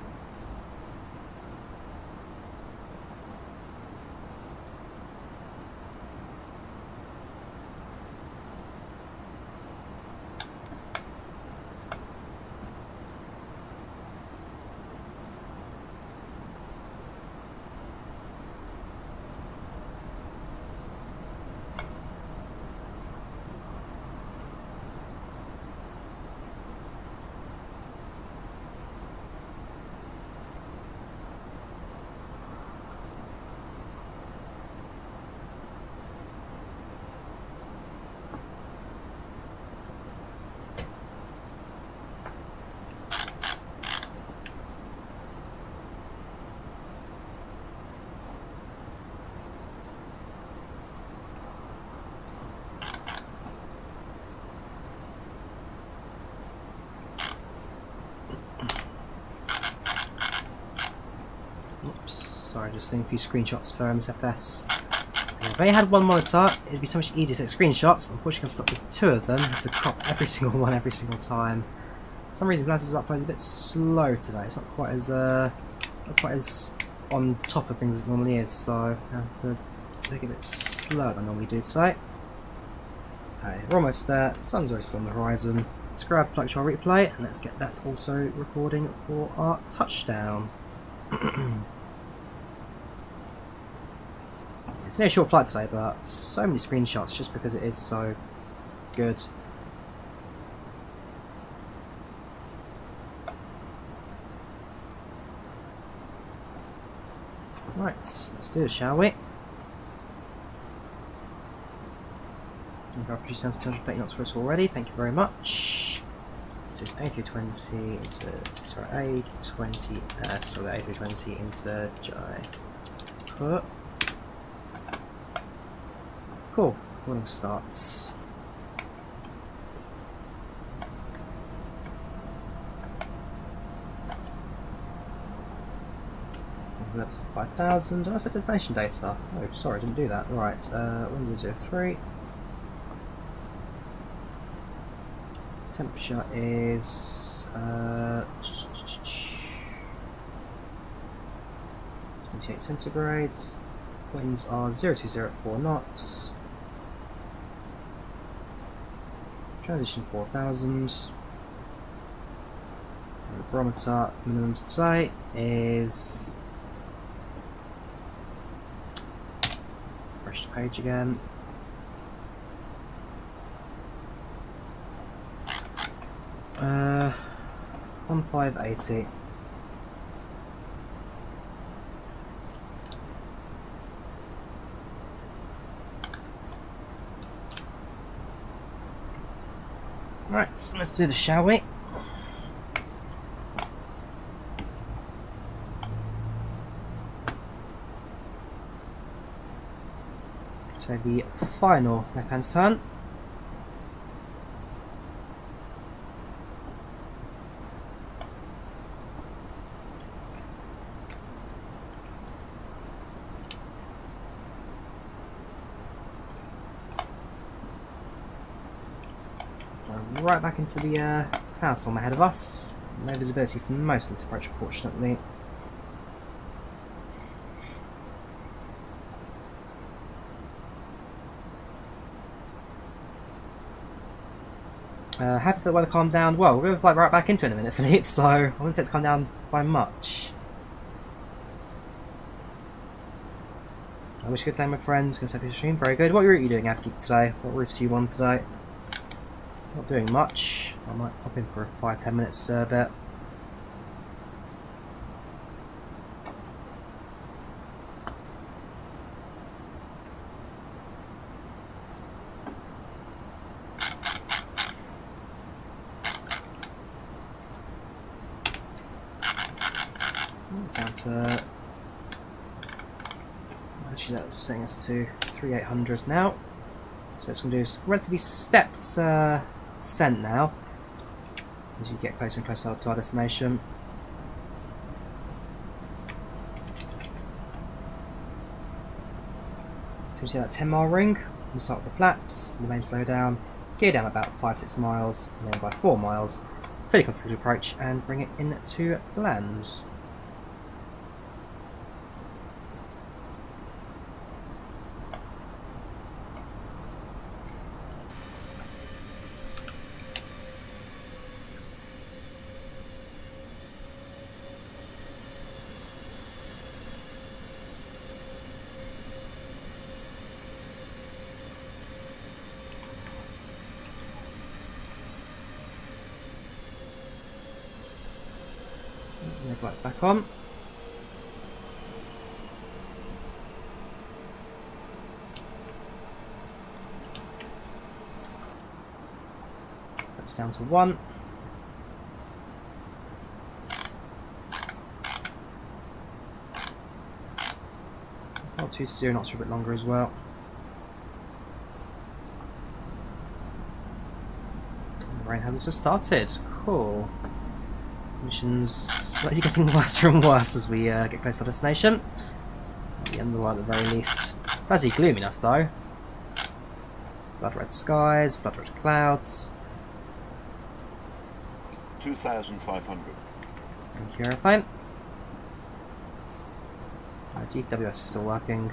Oops, sorry, just seeing a few screenshots for MSFS. If I only had one monitor, it'd be so much easier to take screenshots. Unfortunately, I'm stuck with two of them. I have to crop every single one every single time. For some reason, Volanta's upload is a bit slow today. It's not quite as on top of things as it normally is, so I have to take it a bit slower than I normally do today. Okay, we're almost there. The sun's already on the horizon. Let's grab FlightControlReplay and let's get that also recording for our touchdown. It's only a short flight today, but so many screenshots just because it is so good. Right, let's do it, shall we? I've produced down to 230 knots for us already, thank you very much. So it's A320 into, sorry, A20, sorry, A320 into Jaipur. Cool, morning starts. That's 5,000. Did I set destination data? Oh, sorry, I didn't do that. Right, 1003. Temperature is 28 centigrades. Winds are 0204 at 4 knots. Transition 4,000. The barometer minimum today is. Refresh the page again. Uh, 1580. Right, let's do this, shall we? So the final left-hand turn. Right back into the cloud storm ahead of us. No visibility for most of this approach, fortunately. Happy that the weather calmed down. Well, we're going to fly right back into it in a minute, Philippe, so I wouldn't say it's calmed down by much. I wish you good day, my friend. Going to set up your stream. Very good. What route are you doing, Avgeek, today? What route are you on today? Not doing much. I might pop in for a 5-10 minutes bit. Down to... Actually, that was setting us to 3800 now. So it's going to do a relatively stepped descent now as you get closer and closer to our destination. So you see that 10-mile ring, we start with the flaps, the main slow down, gear down about 5-6 miles, and then by 4 miles, fully configured approach and bring it into land. Lights back on. That's down to 1. Not 2 to 0 knots for a bit longer as well. And the rain has also started. Cool. Mission's slowly getting worse and worse as we get close to our destination. At the end of the world at the very least. It's actually gloomy enough though. Blood red skies, blood red clouds. 2,500. Thank you, airplane. GWS is still working.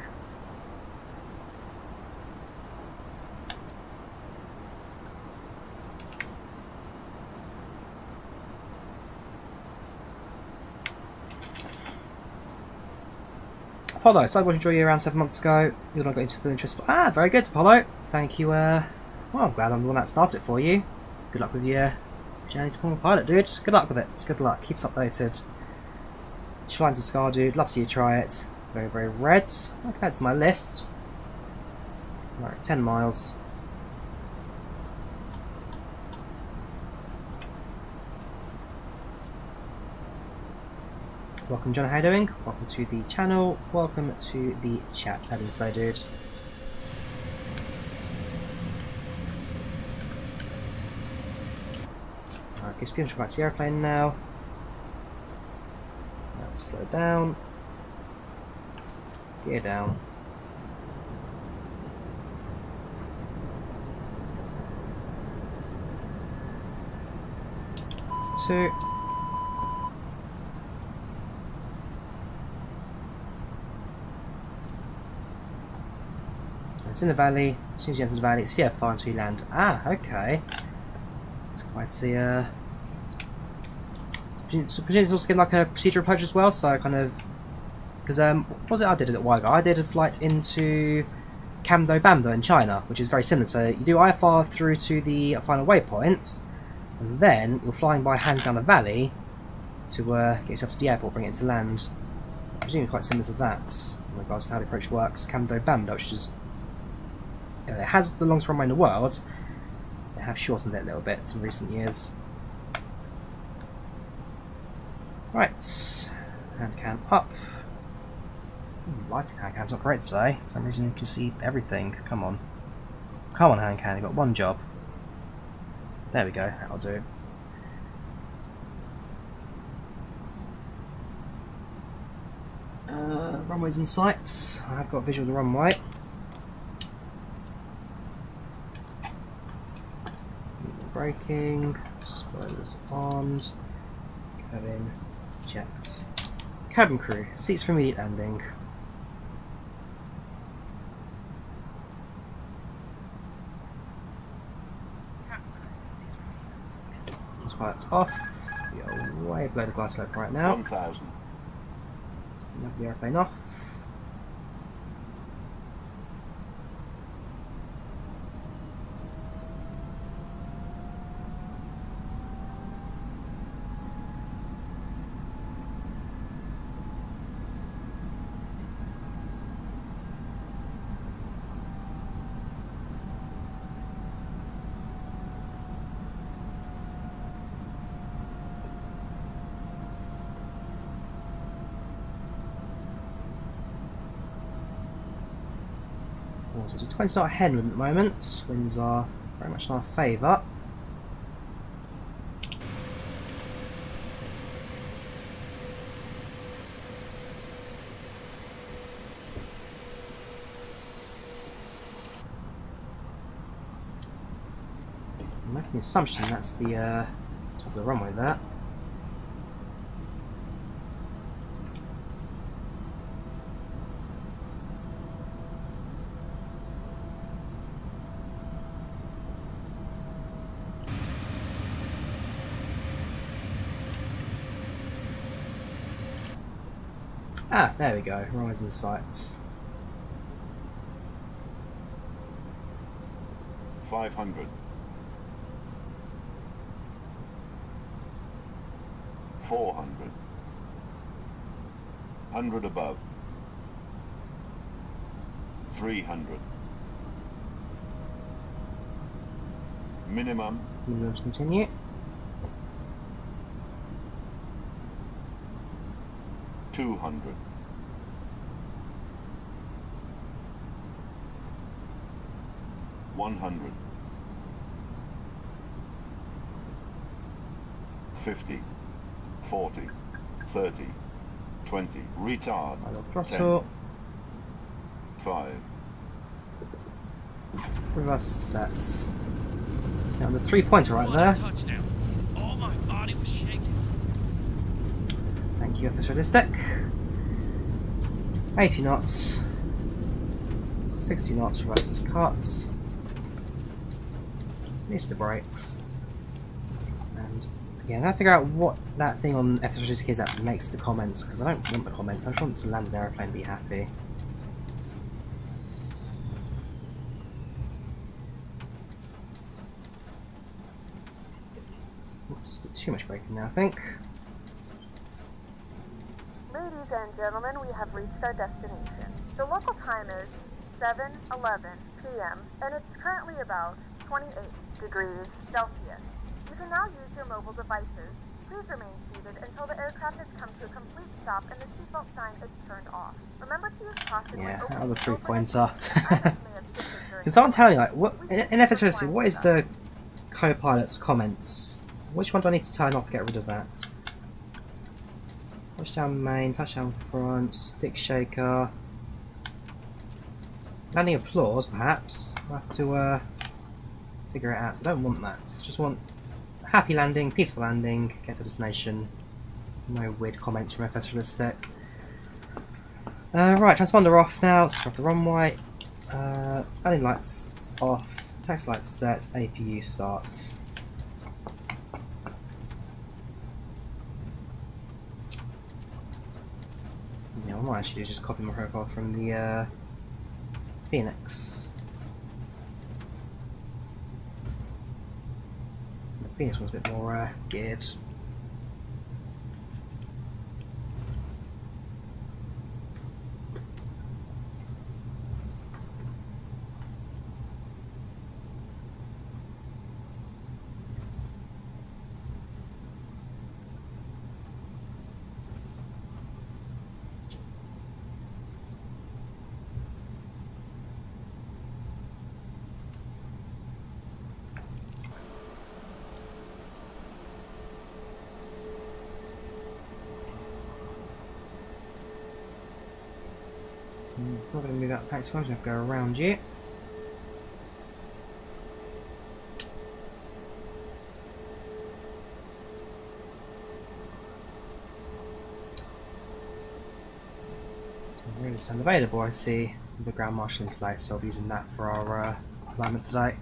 Apollo, so I watched Drawyah around 7 months ago. You're not got into full interest. Very good, Apollo. Thank you. Well, I'm glad I'm the one that started it for you. Good luck with your journey to become a pilot, dude. Good luck with it. Good luck. Keep us updated. Flying to Scar, dude. Love to see you try it. Very, very red. I'll add to my list. Right, 10 miles. Welcome, John. How you doing? Welcome to the channel. Welcome to the chat. How do you dude? Alright, get speed and back to the airplane now. Let's slow down. Gear down. That's 2. It's in the valley. As soon as you enter the valley, it's far until you land. Ah, okay. It's quite the presumably it's also getting like a procedural approach as well, so kind of because what was it I did at Wygo? I did a flight into Camdo Bamdo in China, which is very similar. So you do IFR through to the final waypoint, and then you're flying by hand down a valley to get yourself to the airport, bring it into land. Presumably quite similar to that in regards to how the approach works. Camdo Bamdo, which is it has the longest runway in the world. They have shortened it a little bit in recent years. Right, hand cam up. Lighting hand cam's not great today. For some reason you can see everything. Come on. Come on, hand cam, you've got one job. There we go, that'll do. Runway's in sight. I've got visual of the runway. Braking, spoilers on, cabin, jets. Cabin crew, seats for immediate landing. Lights off. We are way below the glass slope right now. 1,000. Have the airplane off. There's a 20 knot headwind at the moment. Winds are very much in our favour. I'm making the assumption that's the top of the runway there. Ah, there we go, rising sights. 500. 400. 100 above. 300. Minimum. Minimums continue. 200. 100. 50. 40. 30. 20. Retard. Idle throttle. 10. 5. Reverse sets. That was a 3-pointer right there. Touchdown. All my body was shaking. Thank you, Officer Realistic. 80 knots. 60 knots for reverse cuts. Missed the brakes. And yeah, I gotta figure out what that thing on FS Realistic is that makes the comments, because I don't want the comments, I just want to land an aeroplane and be happy. Oops, too much braking now, I think. Ladies and gentlemen, we have reached our destination. The local time is 7:11 p.m. and it's currently about 28 degrees Celsius. You can now use your mobile devices. Please remain seated until the aircraft has come to a complete stop and the seatbelt sign is turned off. Remember to use caution when Yeah, opening that was a the 3-pointer. items may have shifted during Can someone tell me, like, what We in FS Realistic, what is the co-pilot's comments? Which one do I need to turn off to get rid of that? Touchdown main, touchdown front, stick shaker. Landing applause, perhaps. I'll have to figure it out. So I don't want that. Just want a happy landing, peaceful landing, get to destination. No weird comments from FS Realistic. Right, transponder off now. Switch off the runway. Landing lights off. Taxi lights set. APU starts. Yeah, I might actually just copy my profile from the Phoenix. The Phoenix one's a bit more geared. that taxi, I'm going to go around you. Really stand available, I see the ground marshal in place, so I'll be using that for our alignment today.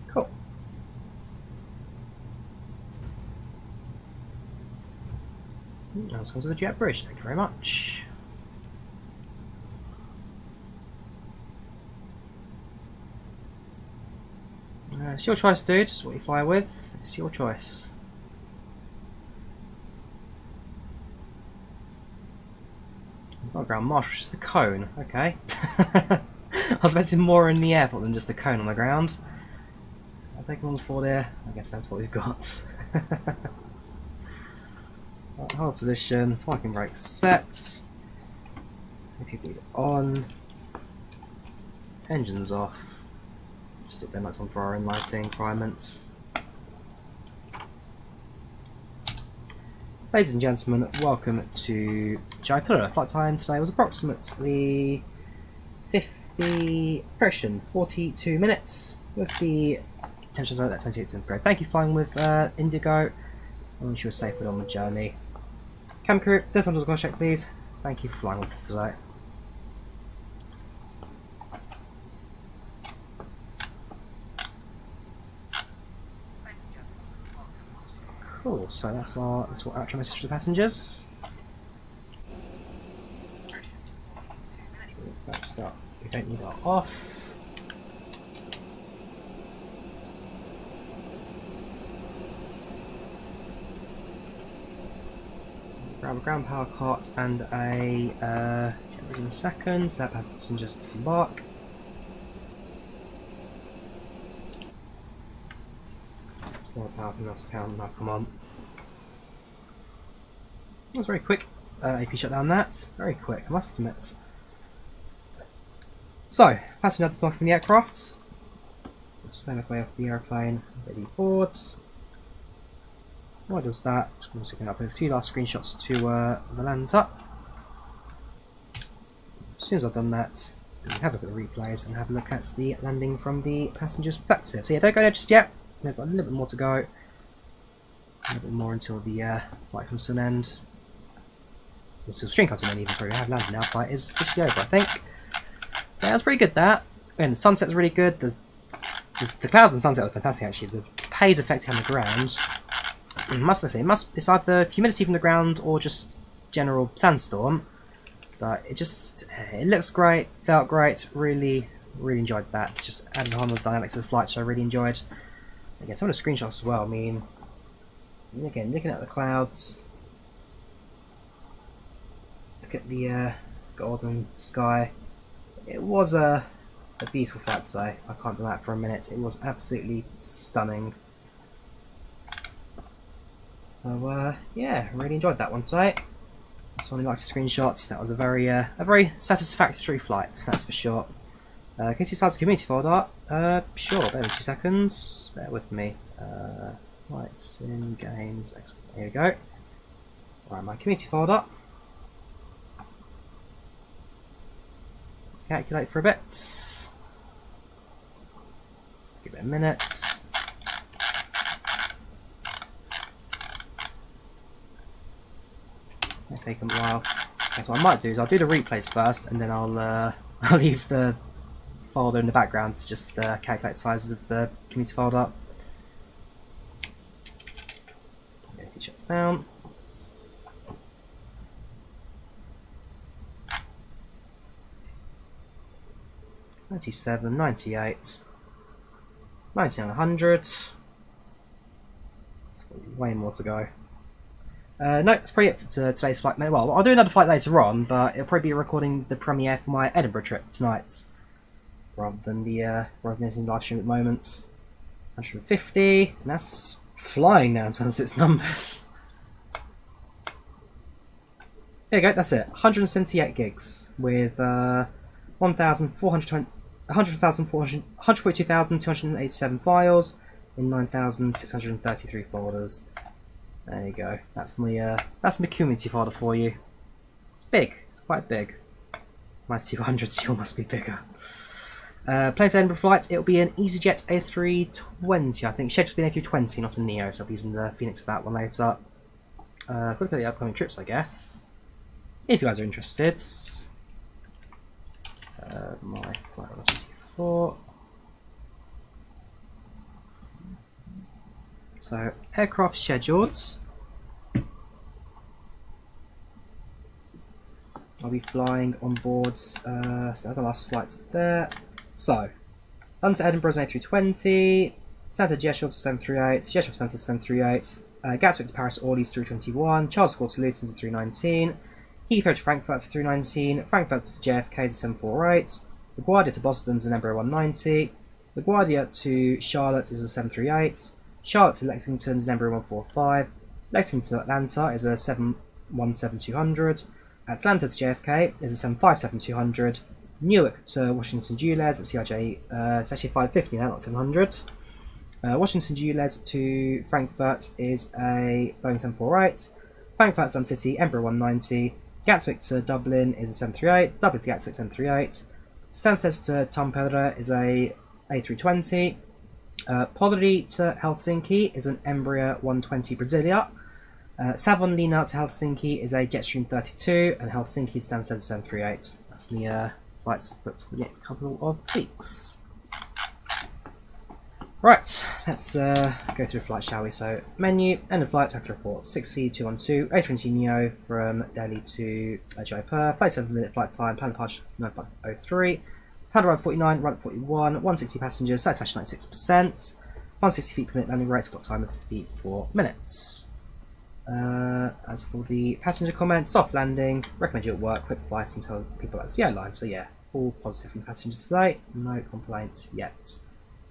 Cool. Now let's go to the jet bridge, thank you very much. It's your choice, dude, what you fly with, it's your choice. It's not a ground marshal, it's just a cone, okay. I was expecting more in the airport than just a cone on the ground. I'll take one forward there, I guess that's what we've got. Right, hold position, parking brake set. APB's on. Engines off. Just stick them lights on for our in-lighting requirements. Ladies and gentlemen, welcome to Jaipur. Flight time today was approximately 42 minutes with the potential to at 28 grade. Thank you for flying with IndiGo. I wish you were safe on the journey. Cam crew, this one does check please. Thank you for flying with us today. Cool, so that's our little outro message for the passengers. That's that. We don't need that off. Grab a ground power cart and a in a second, so that passengers disembark. More power from us count now, come on. That was very quick. AP shut down that. Very quick, I must admit. So, passenger disembark from the aircraft. Just make way off the airplane. AD boards. Why does that? Just going to take up a few last screenshots to Volanta. As soon as I've done that, we have a look at the replays and have a look at the landing from the passenger's perspective. So yeah, don't go there just yet. We've got a little bit more to go. A little bit more until the flight comes to an end. Until the stream comes to an end even, sorry, we have landed now. Flight is officially over, I think. Yeah, that's pretty good that. And the sunset's really good. The clouds and sunset are fantastic actually. The haze effect on the ground. It's either humidity from the ground or just general sandstorm, but it looks great, felt great, really enjoyed that. It's just added on the dynamics of the flight, so I really enjoyed. Again, some of the screenshots as well. I mean, again, looking at the clouds, look at the golden sky. It was a beautiful flight today. I can't deny that for a minute. It was absolutely stunning. So yeah, really enjoyed that one today. Someone who likes the screenshots, that was a very satisfactory flight, that's for sure. Can you see the size of the community folder? Sure, bear with 2 seconds. Bear with me. Flights in games. Here we go. Right, my community folder. Let's calculate for a bit. Give it a minute. It'll take a while. Okay, so what I might do is I'll do the replays first, and then I'll leave the folder in the background to just calculate the sizes of the community folder. Okay, if it shuts down. $97, $98, $1,900. Way more to go. No, that's probably it for today's flight. Well, I'll do another flight later on, but it'll probably be recording the premiere for my Edinburgh trip tonight, rather than the live stream at the moment. 150, and that's flying now in terms of its numbers. There you go, that's it. 178 gigs with 142,287 files in 9,633 folders. There you go. That's my community folder for you. It's big. It's quite big. Mine's 200, so yours must be bigger. Plane for the end of flights, it'll be an EasyJet A320, I think. Scheduled to be an A320, not a Neo, so I'll be using the Phoenix for that one later. Quick look at the upcoming trips, I guess. If you guys are interested. My flight 24. So, aircraft schedules. I'll be flying on board, so the last flight's there. So, London to Edinburgh's A320, Santa Jeshov to 738, Jeshov Santa to 738, Gatwick to Paris Orly's 321, Charles de Gaulle to Luton's 319, Heathrow to Frankfurt's 319, Frankfurt to JFK's 748, LaGuardia to Boston's an Embraer 190, LaGuardia to Charlotte is a 738, Charlotte to Lexington's an Embraer 145, Lexington to Atlanta is a 717-200, Atlanta to JFK is a 757-200, Newark to Washington Dulles at CRJ, it's actually 550 now, not 700. Washington Dulles to Frankfurt is a Boeing 748, Frankfurt to London City, Embraer 190, Gatwick to Dublin is a 738, Dublin to Gatwick 738, Stansted to Tampere is a A320, Podry to Helsinki is an Embraer 120 Brasilia, Savonlinna to Helsinki is a Jetstream 32, and Helsinki Stansted to 738. That's me flights booked for the next couple of weeks. Right, let's go through the flight, shall we? So, menu, end of flight, after report, 6C212, A320 Neo from Delhi to Jaipur, 37-minute flight time, plan departure 9.03, plan arrival 49, run 41, 160 passengers, satisfaction 96%, 160 feet per minute, landing rate, clock time of 54 minutes. As for the passenger comments, soft landing, recommend you at work, quick flights until people at the airline. So yeah, all positive from passengers today, no complaints yet.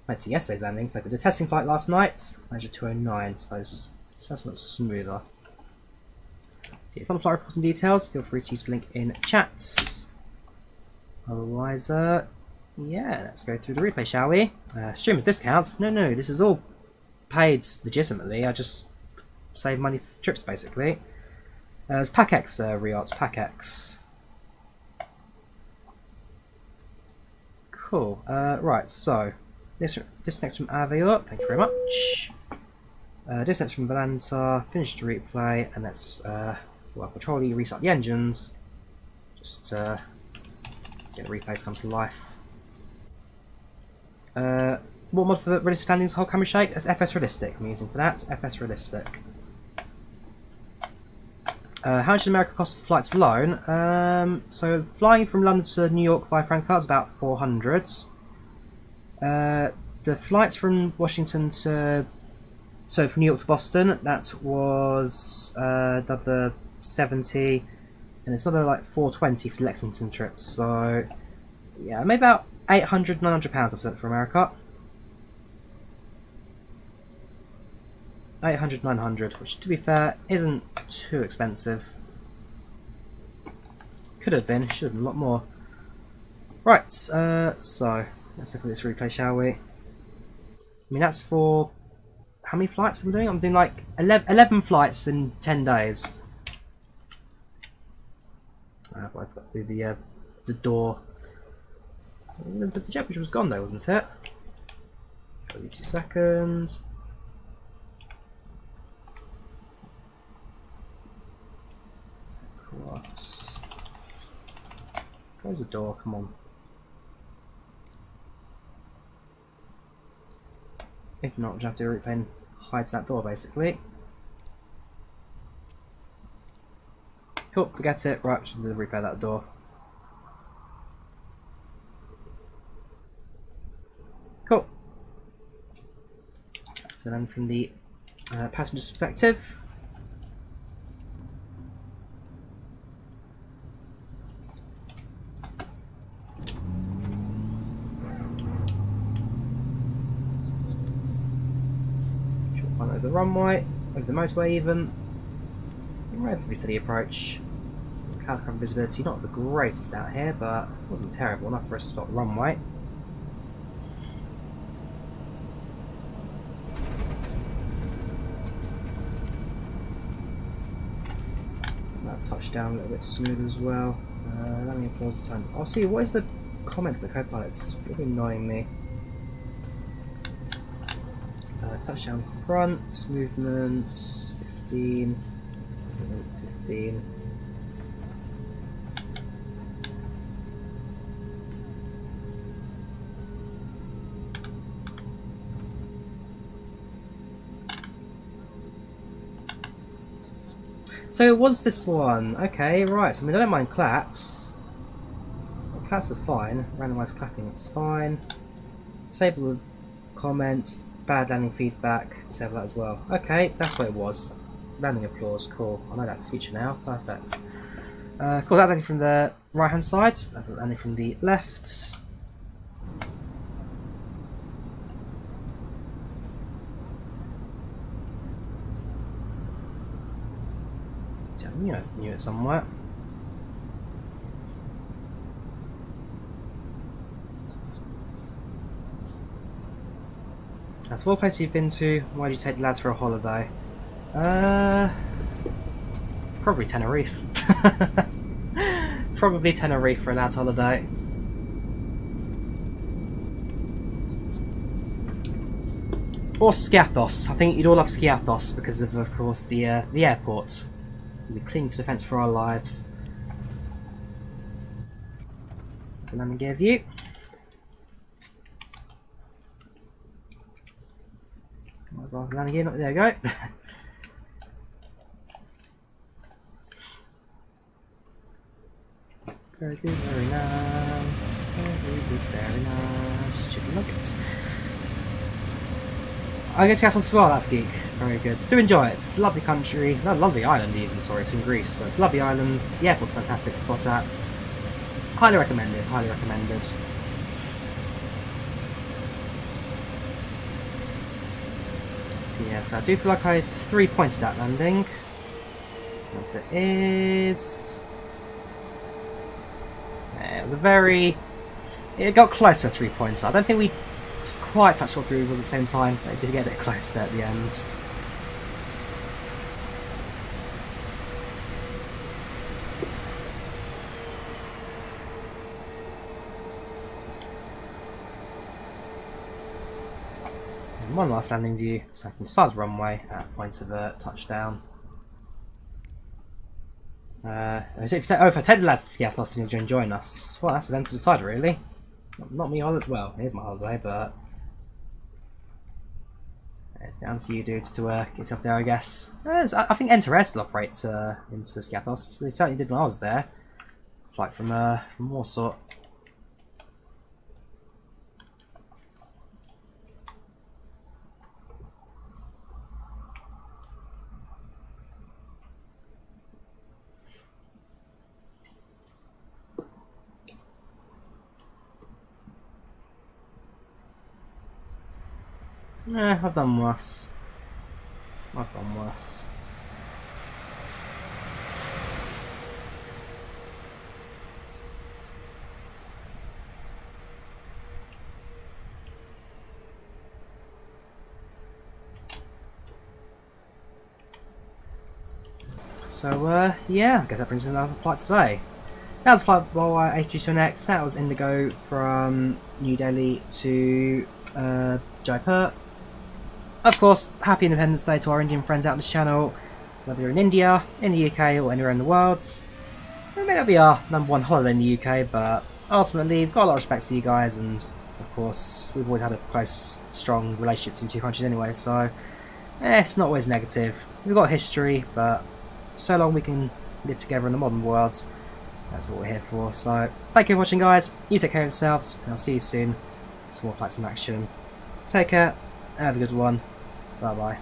Went to yesterday's landing, so I did a testing flight last night, measured 209, so it was just much smoother. So if you want flight reports and details, feel free to use the link in chats. Otherwise, yeah, let's go through the replay, shall we? Streamers discounts? No, this is all paid legitimately, I just save money for trips basically. There's PackX Riots, PackX. Cool. Right, so this next from IVAO, thank you very much. This next from Volanta, finish the replay, and let's well, control you, restart the engines. Just get the replay to come to life. What mod for the realistic landings whole camera shake? That's FS Realistic I'm using for that. FS Realistic. How much does America cost for flights alone? So flying from London to New York via Frankfurt is about 400. The flights from Washington to, so from New York to Boston, that was another 70, and it's another like 420 for the Lexington trips. So yeah, maybe about 800, 900 pounds I've sent for America. 800, 900, which to be fair isn't too expensive. Could have been, should have been a lot more. Right, so let's look at this replay, shall we? I mean, that's for how many flights I'm doing? I'm doing like 11 flights in 10 days. I've got to do the door. The jet bridge was gone though, wasn't it? Give me 2 seconds. What? Close the door, come on. If not, we'll have to do a replay and hides that door basically. Cool, forget it. Right, we'll do the replay that door. Cool. So then from the passenger's perspective, over the runway, over the motorway even. Relatively steady approach. Cloud visibility not the greatest out here, but it wasn't terrible enough for us to stop the runway. That touchdown a little bit smooth as well. Let me pause the time. I'll see, what is the comment for the co-pilot? It's really annoying me. Touchdown front, movement, 15, 15. So it was this one. Okay, right. So I mean, I don't mind claps. Well, claps are fine. Randomized clapping is fine. Disable comments. Bad landing feedback. Disable that as well. Okay, that's what it was. Landing applause. Cool. I know that feature now. Perfect. Cool. That landing from the right hand side. That landing from the left. Knew it somewhere. That's four places you've been to. Why did you take the lads for a holiday? Probably Tenerife. Probably Tenerife for a lad's holiday. Or Skiathos. I think you'd all love Skiathos because of course, the airports. We cling to the fence for our lives. So landing gear view. Landing gear, there we go. Very good, very nice. Very good, very nice. Chicken nuggets. I guess you have to swallow that geek. Very good. Still enjoy it. It's a lovely country. No, lovely island even, sorry, it's in Greece. But it's a lovely island. The airport's fantastic to spot at. Highly recommended, highly recommended. So yeah, so I do feel like I have 3 points to that landing. Yes it is. Yeah, it was a very... It got close for 3 points. I don't think we quite touched all three was at the same time, but it did get a bit close there at the end. And one last landing view, so I can start the runway at point of touchdown. If I take the lads to Skiathos and you'll join us, well, that's for them to decide, really. Not me, well, here's my holiday, but it's down to you dudes to get yourself there, I guess. I think AppInTheAir still operates into Skiathos. They certainly did when I was there. Flight from Warsaw. I've done worse. I've done worse. So, yeah, I guess that brings us another flight today. That was FlyByWire A32NX. That was IndiGo from New Delhi to Jaipur. Of course, happy Independence Day to our Indian friends out on this channel, whether you're in India, in the UK, or anywhere in the world. It may not be our #1 holiday in the UK, but ultimately, we've got a lot of respect to you guys, and of course, we've always had a close, strong relationship between two countries anyway, so it's not always negative. We've got history, but so long we can live together in the modern world, that's what we're here for. So, thank you for watching, guys. You take care of yourselves, and I'll see you soon. Some more flights in action. Take care. Have a good one. Bye bye.